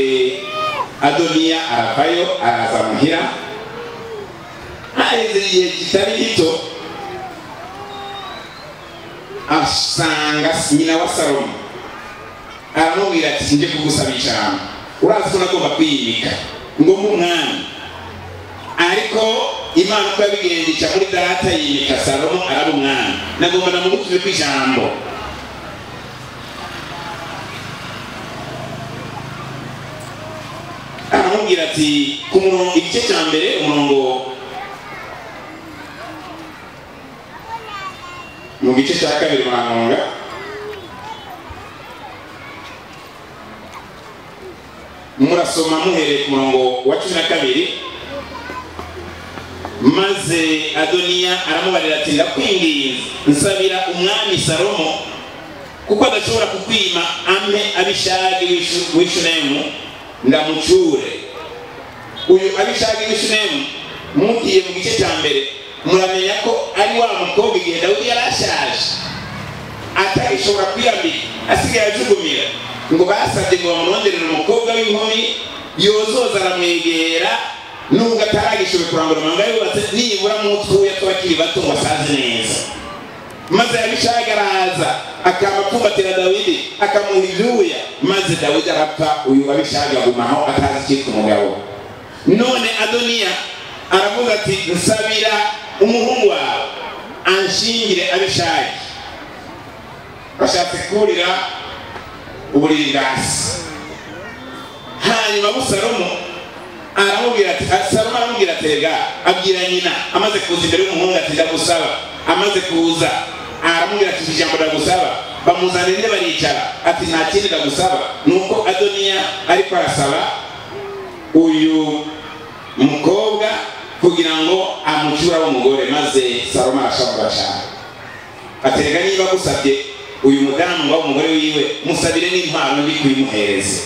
Adoniya aravayo araza muhira haheze igihe kitari gito asanga nyina wa Salomo aramubwira ati nje kugusaba ijambo urazi ko nagomba kwiyimika ngo umwana ariko Imana uko yabigendeje muri data yimika Salomo araba umwana nagomba namugutuze ku ijambo aramubwira ati ku murongo igice cya mbere umurongo mu gice cya kabiri muranonga murasoma muhereye ku murongo wa 12 maze Adoniya aramubarira ati ndakwinginze nsabira umwami Salomo kuko adashobora kukwima ampe Abishagi w'Ishunemu ndamucure uyu Abishagi w'Ishunemu mugiye mu gice cya mbere muramenya ko ari wa mukobwa igihe Dawidi yarashaje atayishobora kwiyambika asigaye ajugumira ngo basabye ngo bamuronderere umukobwa w'inkumi yozoza aramwegera nubwo ataragishoboye kurangura amanga yubatse nibura mu twuya tw'abakiri bato ngo asaze neza maze Abishagi araza akamapfumbatira Dawidi akamuha ibyuya maze Dawidi arapfa uyu Abishagi agumaho atazi icyitwa umugabo none Adoniya aravuga ati nsabira umuhungu wawe anshingire abishaje bashatse kurira uburiri ngasi hanyuma Abusalomu aramubwira ati Salomo aramubwira ati rega abwira nyina amaze kuza imbere y'umuhungu ati ndagusaba amaze kuza aramubwira ati ijambo ndagusaba bamuzanire baricara ati nta kindi ndagusaba nuko Adoniya ariko arasaba uyu mukobwa kugira ngo amucyura w'umugore maze Salomo arashabura cyane aterega niba gusabye uyu mudamu w'umugore wiwe musabire n'intwaro ndi kuyimuhereza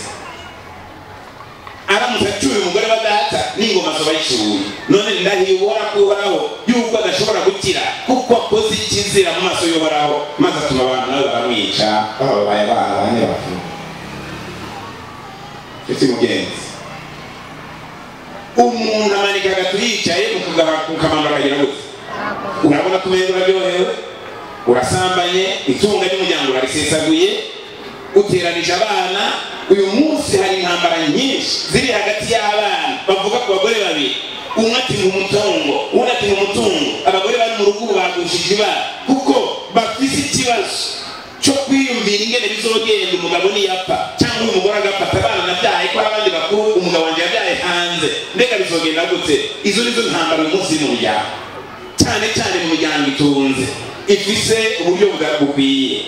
aramutse acyuye umugore wa data n'ingoma zo bayicuye none ndahibora kuhoraho yuko adashobora gukira kuko akoze ikizira mu maso y'uhoraho maze atuma abantu nabo baramwica babaye abana bane bafu ese mugenzi umuntu amanika agatu yicaye mu kamanura akagira gutya urabona ko umenga uraryohewe urasambanye itunga ry'umuryango urarisesaguye uteranije abana uyu munsi hari intambara nyinshi ziri hagati y'abana bavuga ku bagore babiri umwe atinga umutungo undi atinga umutungo abagore bari mu rugo bagushije ibara kuko bafise ikibazo cyo kwiyumvira ingene bizogenda umugabo niyapfa cyangwa uyu mugore agapfa abana nabyaye ko abandi bakuru umugabo wanjye yabyaye hanze mbega bizogenda gute izo nizo ntambara uyu munsi mu muryango cyane cyane mu muryango itunze ifise uburyo bukwiye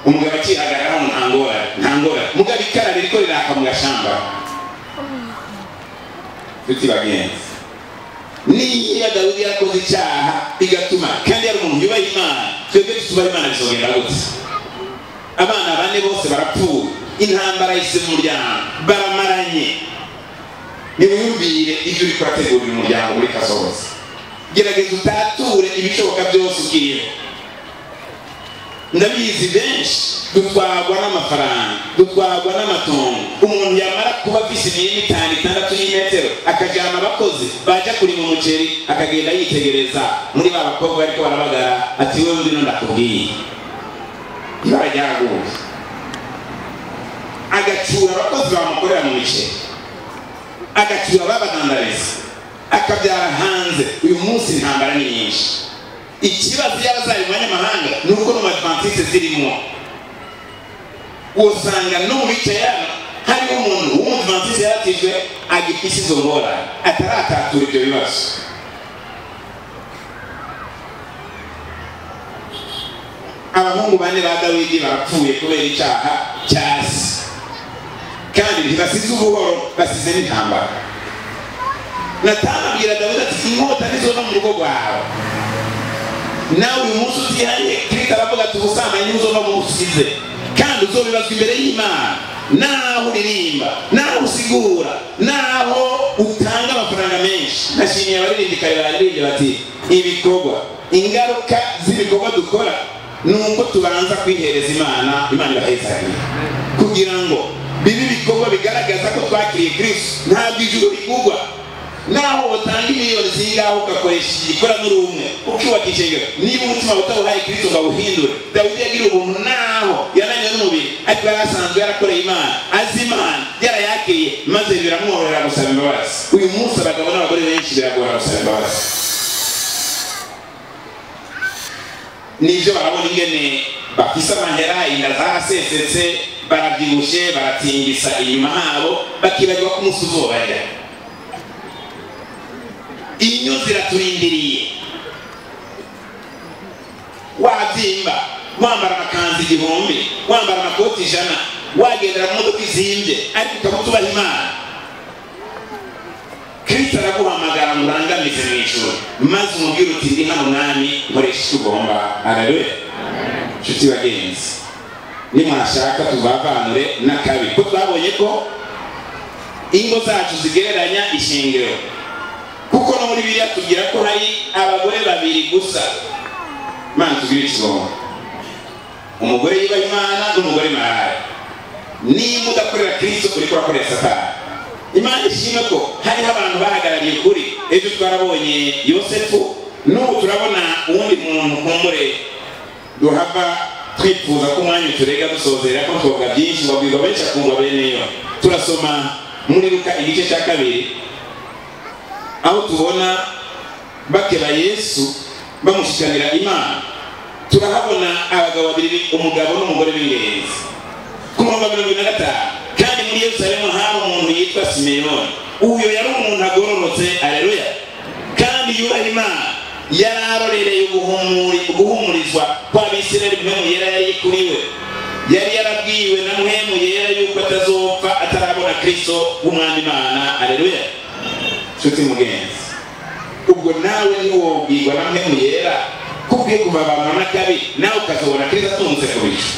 umugabo akihagararaho ntangora mugabo ikara ririko riraka mu gashamba tuti bagenzi niyo Dawidi yakoze icyaha bigatuma kandi yari umuntu yubaha Imana twebwe tutubaha Imana bizogenda gute abana bane bose barapfuye intambara yise mu muryango baramaranye nimwumvire ibyo uri kurategurira umuryango muri kasohoza gerageza utature ibishoboka byose ukiriho ndabizi benshi dutwagwa n'amafaranga dutwagwa n'amatongo umuntu yamara kuba afise imirimo 5-6 y'imetero akajyana abakozi baja kuri mu muceri akagenda yitegereza muri ba bakobwa bariko barabagara ati wewe ndino ndakubwiye ibara ryaguye agacura abakozi bamukorera mu miceri agacura babadandariza akabyara hanze uyu munsi intambara ni nyinshi ikibazo y'abazari mu banyamahanga ni uko no mu Adventiste zirimo usanga no mu bice yano hariho umuntu w'Umudventiste yaratijwe agifise izo ngorane ataratatura ibyo bibazo abahungu bane ba Dawidi barapfuye kubera icyaha cyasi kandi ntibasize ubuhoro basize n'intambara Natani abwira Dawidi ati inkota nizova mu rugo rwawe nawe uyu munsi utihanye Kristo aravuga ati ubusambanyi uzova mu usize kandi uzobibazwa imbere y'Imana naho uririmba naho usigura naho utanga amafaranga menshi nashimiye abaririmbyi baririmbye bati ibikorwa ingaruka z'ibikorwa dukora nuko tubanza kwihereza Imana irahezagira kugira ngo bibi bikorwa bigaragaza ko twakiriye Kristo ntabwo ijuru rigugwa naho utanga miliyoni zingaho ugakoresha igikora n'urumwe ukiwakishije niba umutima utawuhaye Kristo ngawuhindure Dawidi yagira ubuntu naho yananiwe n'umubiri ariko yarasanzwe yarakoreye Imana azi Imana yarayakiriye maze biramworohera gusaba imbabazi uyu munsi abagabo n'abagore benshi biragora gusaba imbabazi nibyo barabona ingene bafise amahera inda zarasesetse barabyibushe baratingisa inyuma habo bakibagirwa ko umunsi uzobajya inyo ziraturindiriye wabyimba wambara amakanzu 1000 wambara amakoti 100 wagendera mu modoka izimbye ariko ukamutubaha Imana Kristo araguhamagara murangamize mu ijuru maze umubwire uti ndi hano mwami nkoresha icyo ugomba haleluya nshuti bagenzi nimwashaka tuvavanure n'akabi ko twabonye ko ingo zacu zigereranya ishingiro kuko no muri Bibiliya tugira ko hari abagore babiri gusa Imana tugire ikigongo umugore yiba Imana n'umugore maraya niba udakorera Kristo uri kurakorera Satani Imana ishimwe ko hariho abantu bahagarariye kuri ejo twarabonye Yosefu n'ubu turabona uwundi muntu kumbure duhava twifuza ko umwanya turega dusozera ko twoga byinshi babwirwa benshi akumva beneyo turasoma muri Luka igice cya 2 aho tubona bakeba Yesu bamushikanira Imana turahabona abagabo babiri umugabo n'umugore b'ingenzi ku murongo wa 25 kandi muri Yerusalemu hari umuntu yitwa Simeyoni uyo yari umuntu agororotse aleluya kandi yubaha Imana yararorereye guhumurizwa kwa Bisirayeli mpemu yera yari kuri we yari yarabwiwe na mpemu yera yuko atazopfa atarabona Kristo w'umwami Imana aleluya nshuti mugenzi ubwo nawe niwobwirwa na mpemu yera kubwiye kuva bamama kabi nawe ukazobona Kristo atunze ku bicu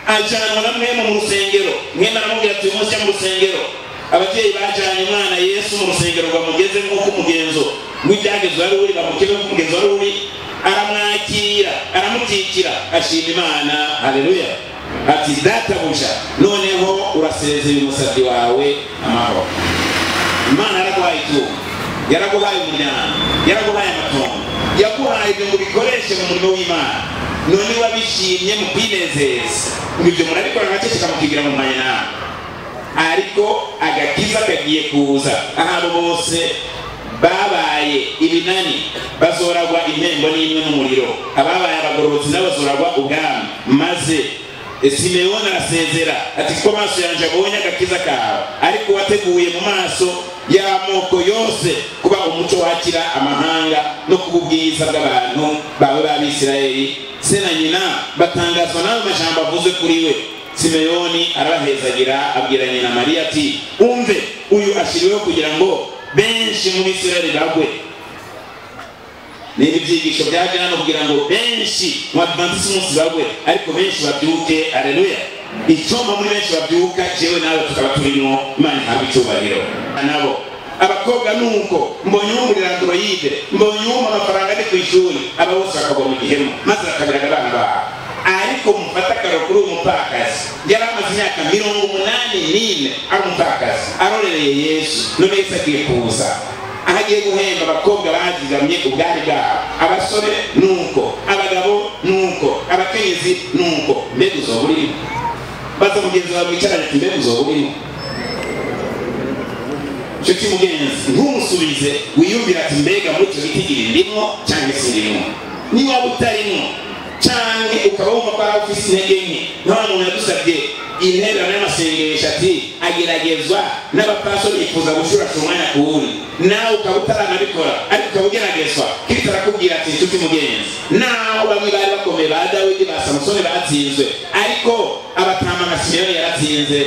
ajanwa na mpemu mu rusengero mwema aramubwira ati uyu munsi mu rusengero ababyeyi bajanye umwana Yesu mu rusengero bamugeze nk'uko umugenzo w'ibyagezwe wari uri bamukebe nk'umugenzo wari uri aramwakira aramukikira ashima Imana haleluya ati databuja noneho urasezeye umusabyi wawe amahoro Imana yaraguhaye itungo yaraguhaye umuryango yaraguhaye amatongo yaguhaye ibyo ngo bikoreshe mu murimo w'Imana none wabishimye mu kwinezeza ibyo murabikora ngaceceka mukigira mu mwanya nawe ariko agakiza kagiye kuza ahabo bose babaye ibinani bazoragwa impembo n'imwe n'umuriro ababaye abagororotsi n'abazoragwa ubwami maze Simeyoni arasezera ati ko maso yanje abonye agakiza kawe ariko wateguye mu maso y'amoko yose kuba umuco wakira amahanga no kububwiza bw'abantu bawe b'Abisirayeli se na nyina batangazwa n'ayo majambo avuze kuri we Simeyoni arabahezagira abwira nyina Mariya ati umve uyu ashiriweho kugira ngo benshi mu Bisirayeli bagwe niba ibyigisho byaje hano kugira ngo benshi mu Adventiste umunsi bagwe ariko benshi babyuke aleluya icyomba muri benshi babyuka jewe nawe tukaba turimo Imana ihabwe icyubahiro nabo abakobwa nuko mbonye umurira androide mbonye amafaranga ari ku ishuri aba bose bakagwa mu gihemu maze bakabiraga abana babo ariko mufata karo kuri umupakazi yari amaze imyaka 84 ari umupakazi arorereye Yesu none Yesu agiye kuza ahagiye guhemba abakobwa bazigamye ubwari bwabo abasore nuko abagabo nuko abakenyezi nuko mbega uzoburimo baza mugenzi wawe wicaranye ati mbega uzoburimo nshuti mugenzi ntumusubize wiyumvira ati mbega muri icyo gitigiri ndimo cyangwa sindimo niba utarimo cyangwa ukaba wumva ko ari ufite intege nke nta muntu yadusabye intererano y'amasengesho ati ageragezwa n'abapastori yifuza gushurasha umwanya ku wundi nawe ukaba utaranabikora ariko ukaba ugeragezwa Kristo arakubwira ati nshuti mugenzi naho bamwe bari bakomeye ba Dawidi ba Samusoni batsinzwe ariko abatama nka Simeyoni yaratsinze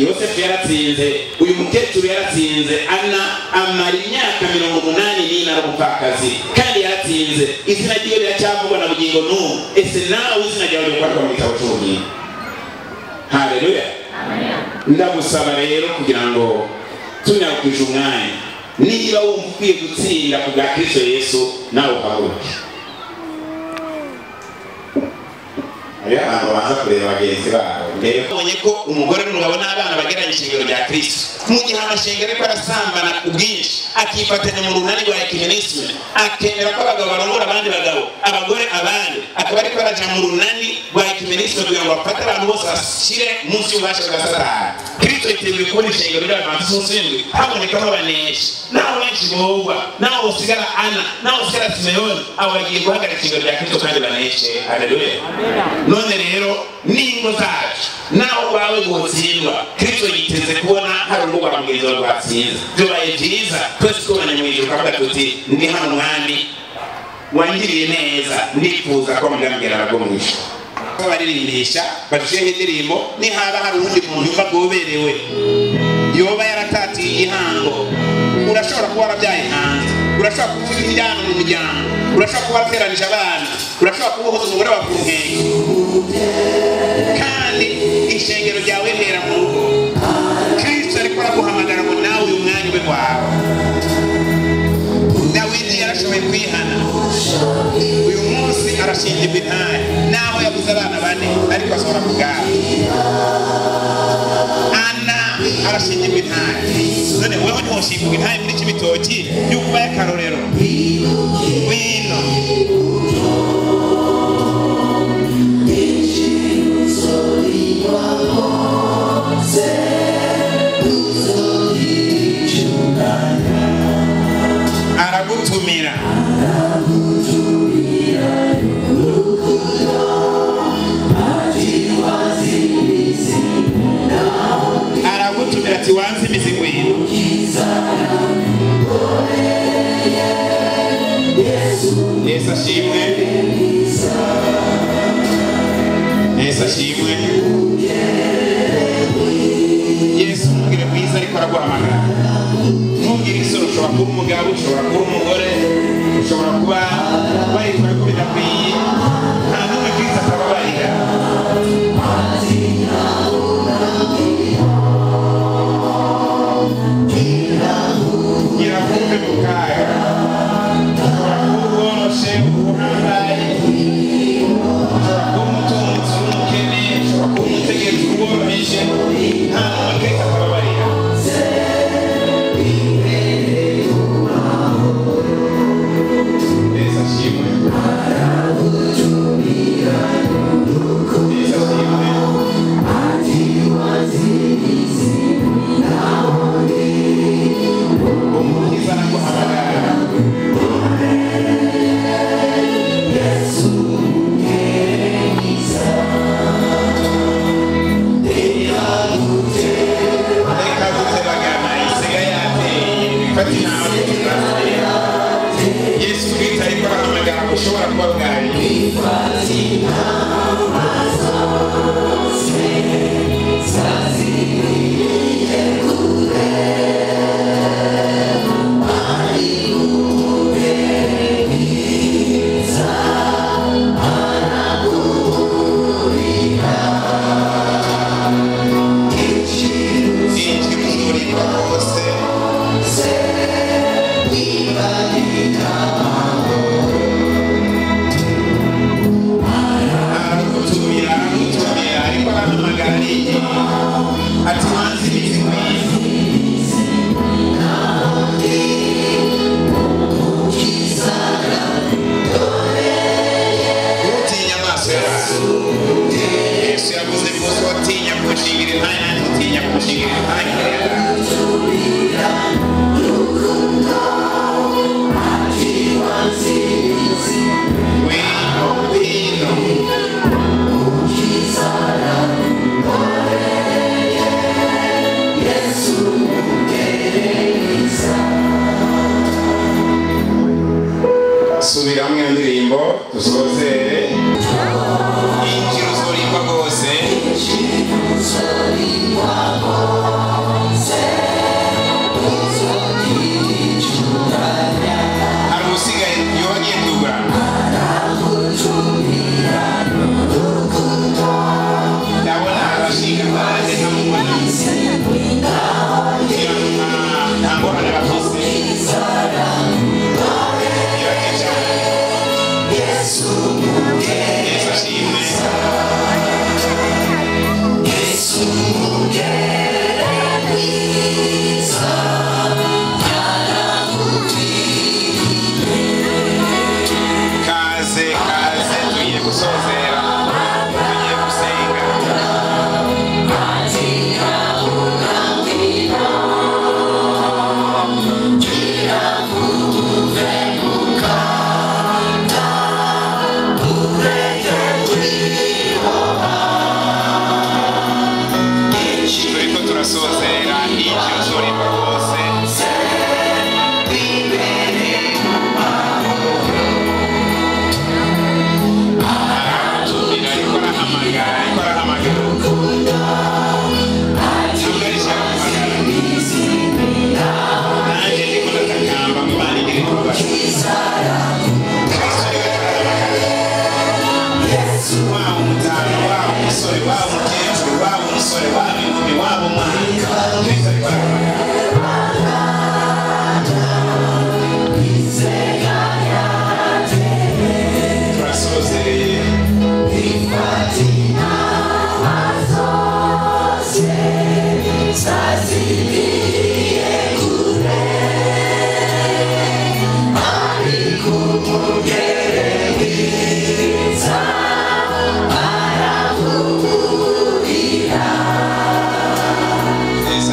Yosefu yaratsinze uyu mukecuru yaratsinze Ana amara imyaka 84 ari umupfakazi kandi yaratsinze izina ryiwe riracyavugwa na bugingo n'ubu ese nawe izina ryawe rikwandikwa mu gitabo cy'ubugingo haleluya ndagusaba rero kugira ngo tunyarukije umwanya niba wumva ukwiye gutsinda ku bwa Kristo Yesu nawe uhaguruke aya abantu baza kureba bagenzi babo mbere ubonye ko umugore n'umugabo n'abana bageranye ishingiro rya Kristo mu gihe amashengero ariko arasambana ku bwinshi akifatanya mu runani rwa ekimenisme akemera ko abagabo barongora abandi bagabo abagore abandi akaba ariko araja mu runani rwa ekimenisme kugira ngo bafate abantu bose bashyire munsi y'ububasha bwa Satani Kristo yiteguye kubona ishengero ry'abantu b'Abadiventiste habonekamo abaneshi naho benshi bogwa naho usigara Ana naho usigara Simeyoni abo bagiye guhagarika ishengero rya Kristo kandi baneshe haleluya none rero n'ingo zacu naho bawe gutsindwa Kristo yiteze kubona hari urugo rwa mugenzi wawe rwatsinze byobaye byiza twese twabonye mu ijuru kavuga tuti ndi hano mwami wangiriye neza ndifuza ko mugambira arago mwisho baririmbisha badushyiraho indirimbo nihaba hari uwundi muntu yumva bwoberewe yoba yaratatiye igihango urashobora kuba warabyaye hanze urashobora kuba ufite imiryango mu muryango urashobora kuba warateranije abana urashobora kuba uhoza umugore wa kuruhenge kandi ishengero ryawe rihera mu rugo Kristo ariko araguhamagara ngo nawe uyu mwanya ube wawe Dawidi yarashoboye kwihana uyu munsi arashingirwa intare naho yabuze abana bane ariko asohora ku bwabo Ana arashingirwa intare none wewe ntiwoshingirwa intare muri iki bitoki yuko ubaye akarorero wino wanze imizigo yiwe. Yesu ashimwe. Yesu ashimwe. Yesu umugire mwiza ariko araguhamagara. Ntugire isoni, ushobora kuba umugabo, ushobora kuba umugore, ushobora kuba wayikora ko bidakwiye. Nta n'umwe Kristo atababarira. Iravume mu kaga. Ushobora kuba uworoshe, uhambaye. Ushobora kuba umutunzi, umukene, ushobora kuba umutegetsi uboroheje. Nta n'umwe Kristo atababarira. Yesu ashimwe. Yesu ashimwe. Umukiza araguhamagara. Reka gutebagana isigaye yateye fata inama y'uturasira. Yesu Kristo ariko arahamagara ko ushobora kuba bwari. Ati wanze imizigo utinya amaso yawe. Yesu yavuze ko utinya kumushingira intanya, nanjye utinya kumushingira intanya. Subiramo iyo ndirimbo dusozere. Injira uzorimba rwose. Hari usigaye yobagiye kugura. Ndabona abashinga baje ntamubona. Nta ngorane bafise. Yesu ashimwe. Yesu kaze kaze tugiye gusozera, tugiye gusenga. Turiko turasozera icyo uzorimba rwose. Aratumira ariko arahamagara, ariko arahamagara. Tugarisha arahamagara. Nanjye ndiko ndatakamba ngo Imana igire imbabazi. Kristo ariko arahamagara. Waba umutanu, waba umusore, waba umukecuru, waba umusore, waba inkumi, waba umwana. Kristo ariko arahamagara. Turasozereye. Yesu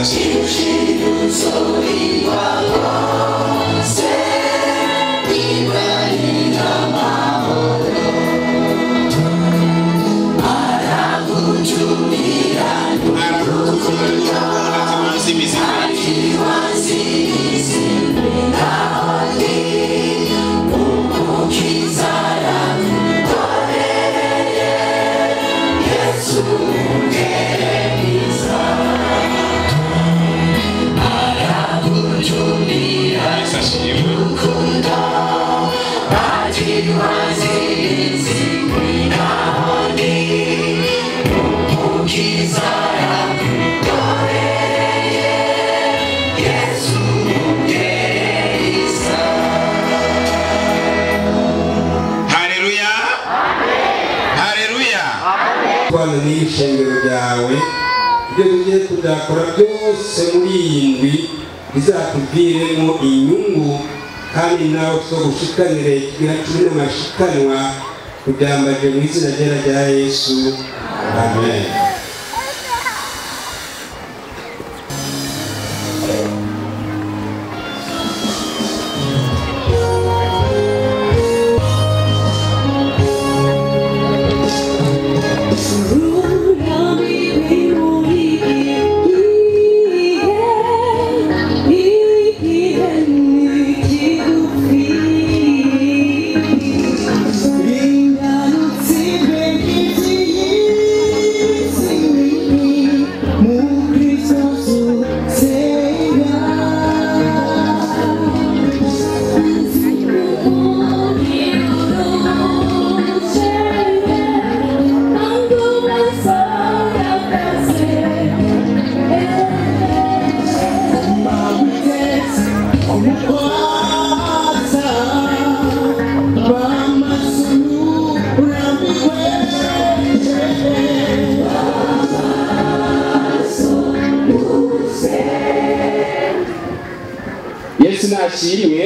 n'ishengero ryawe ibyo tugiye kuzakora byose muri iyi ndwi bizatuviremo inyungu kandi nawe zo gushikanire ikigira cumi n'amashikanwa kubyambaje mu izina ryera rya Yesu amen. Yesu nashimwe.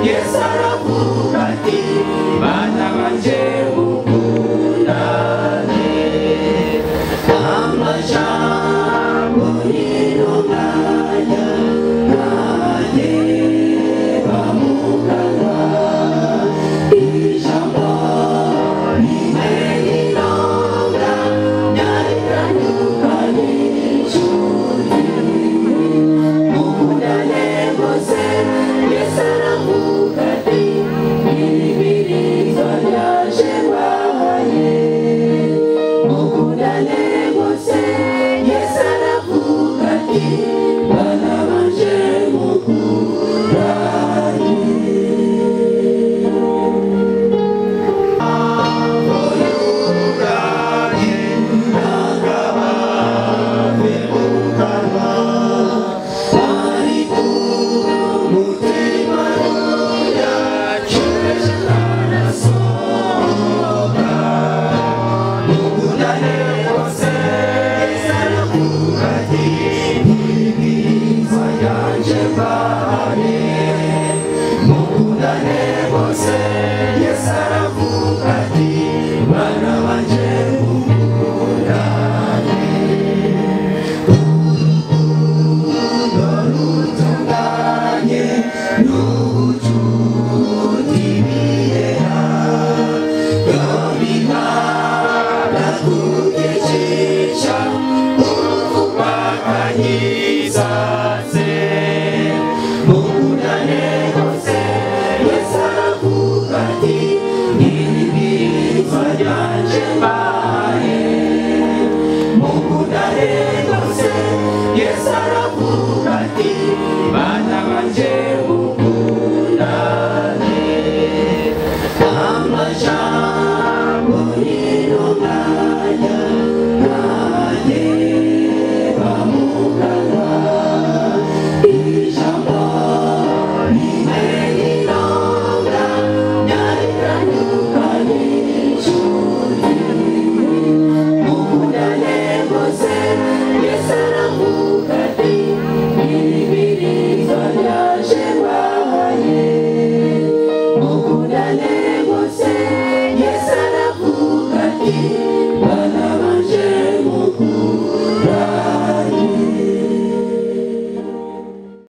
Yes, I love you,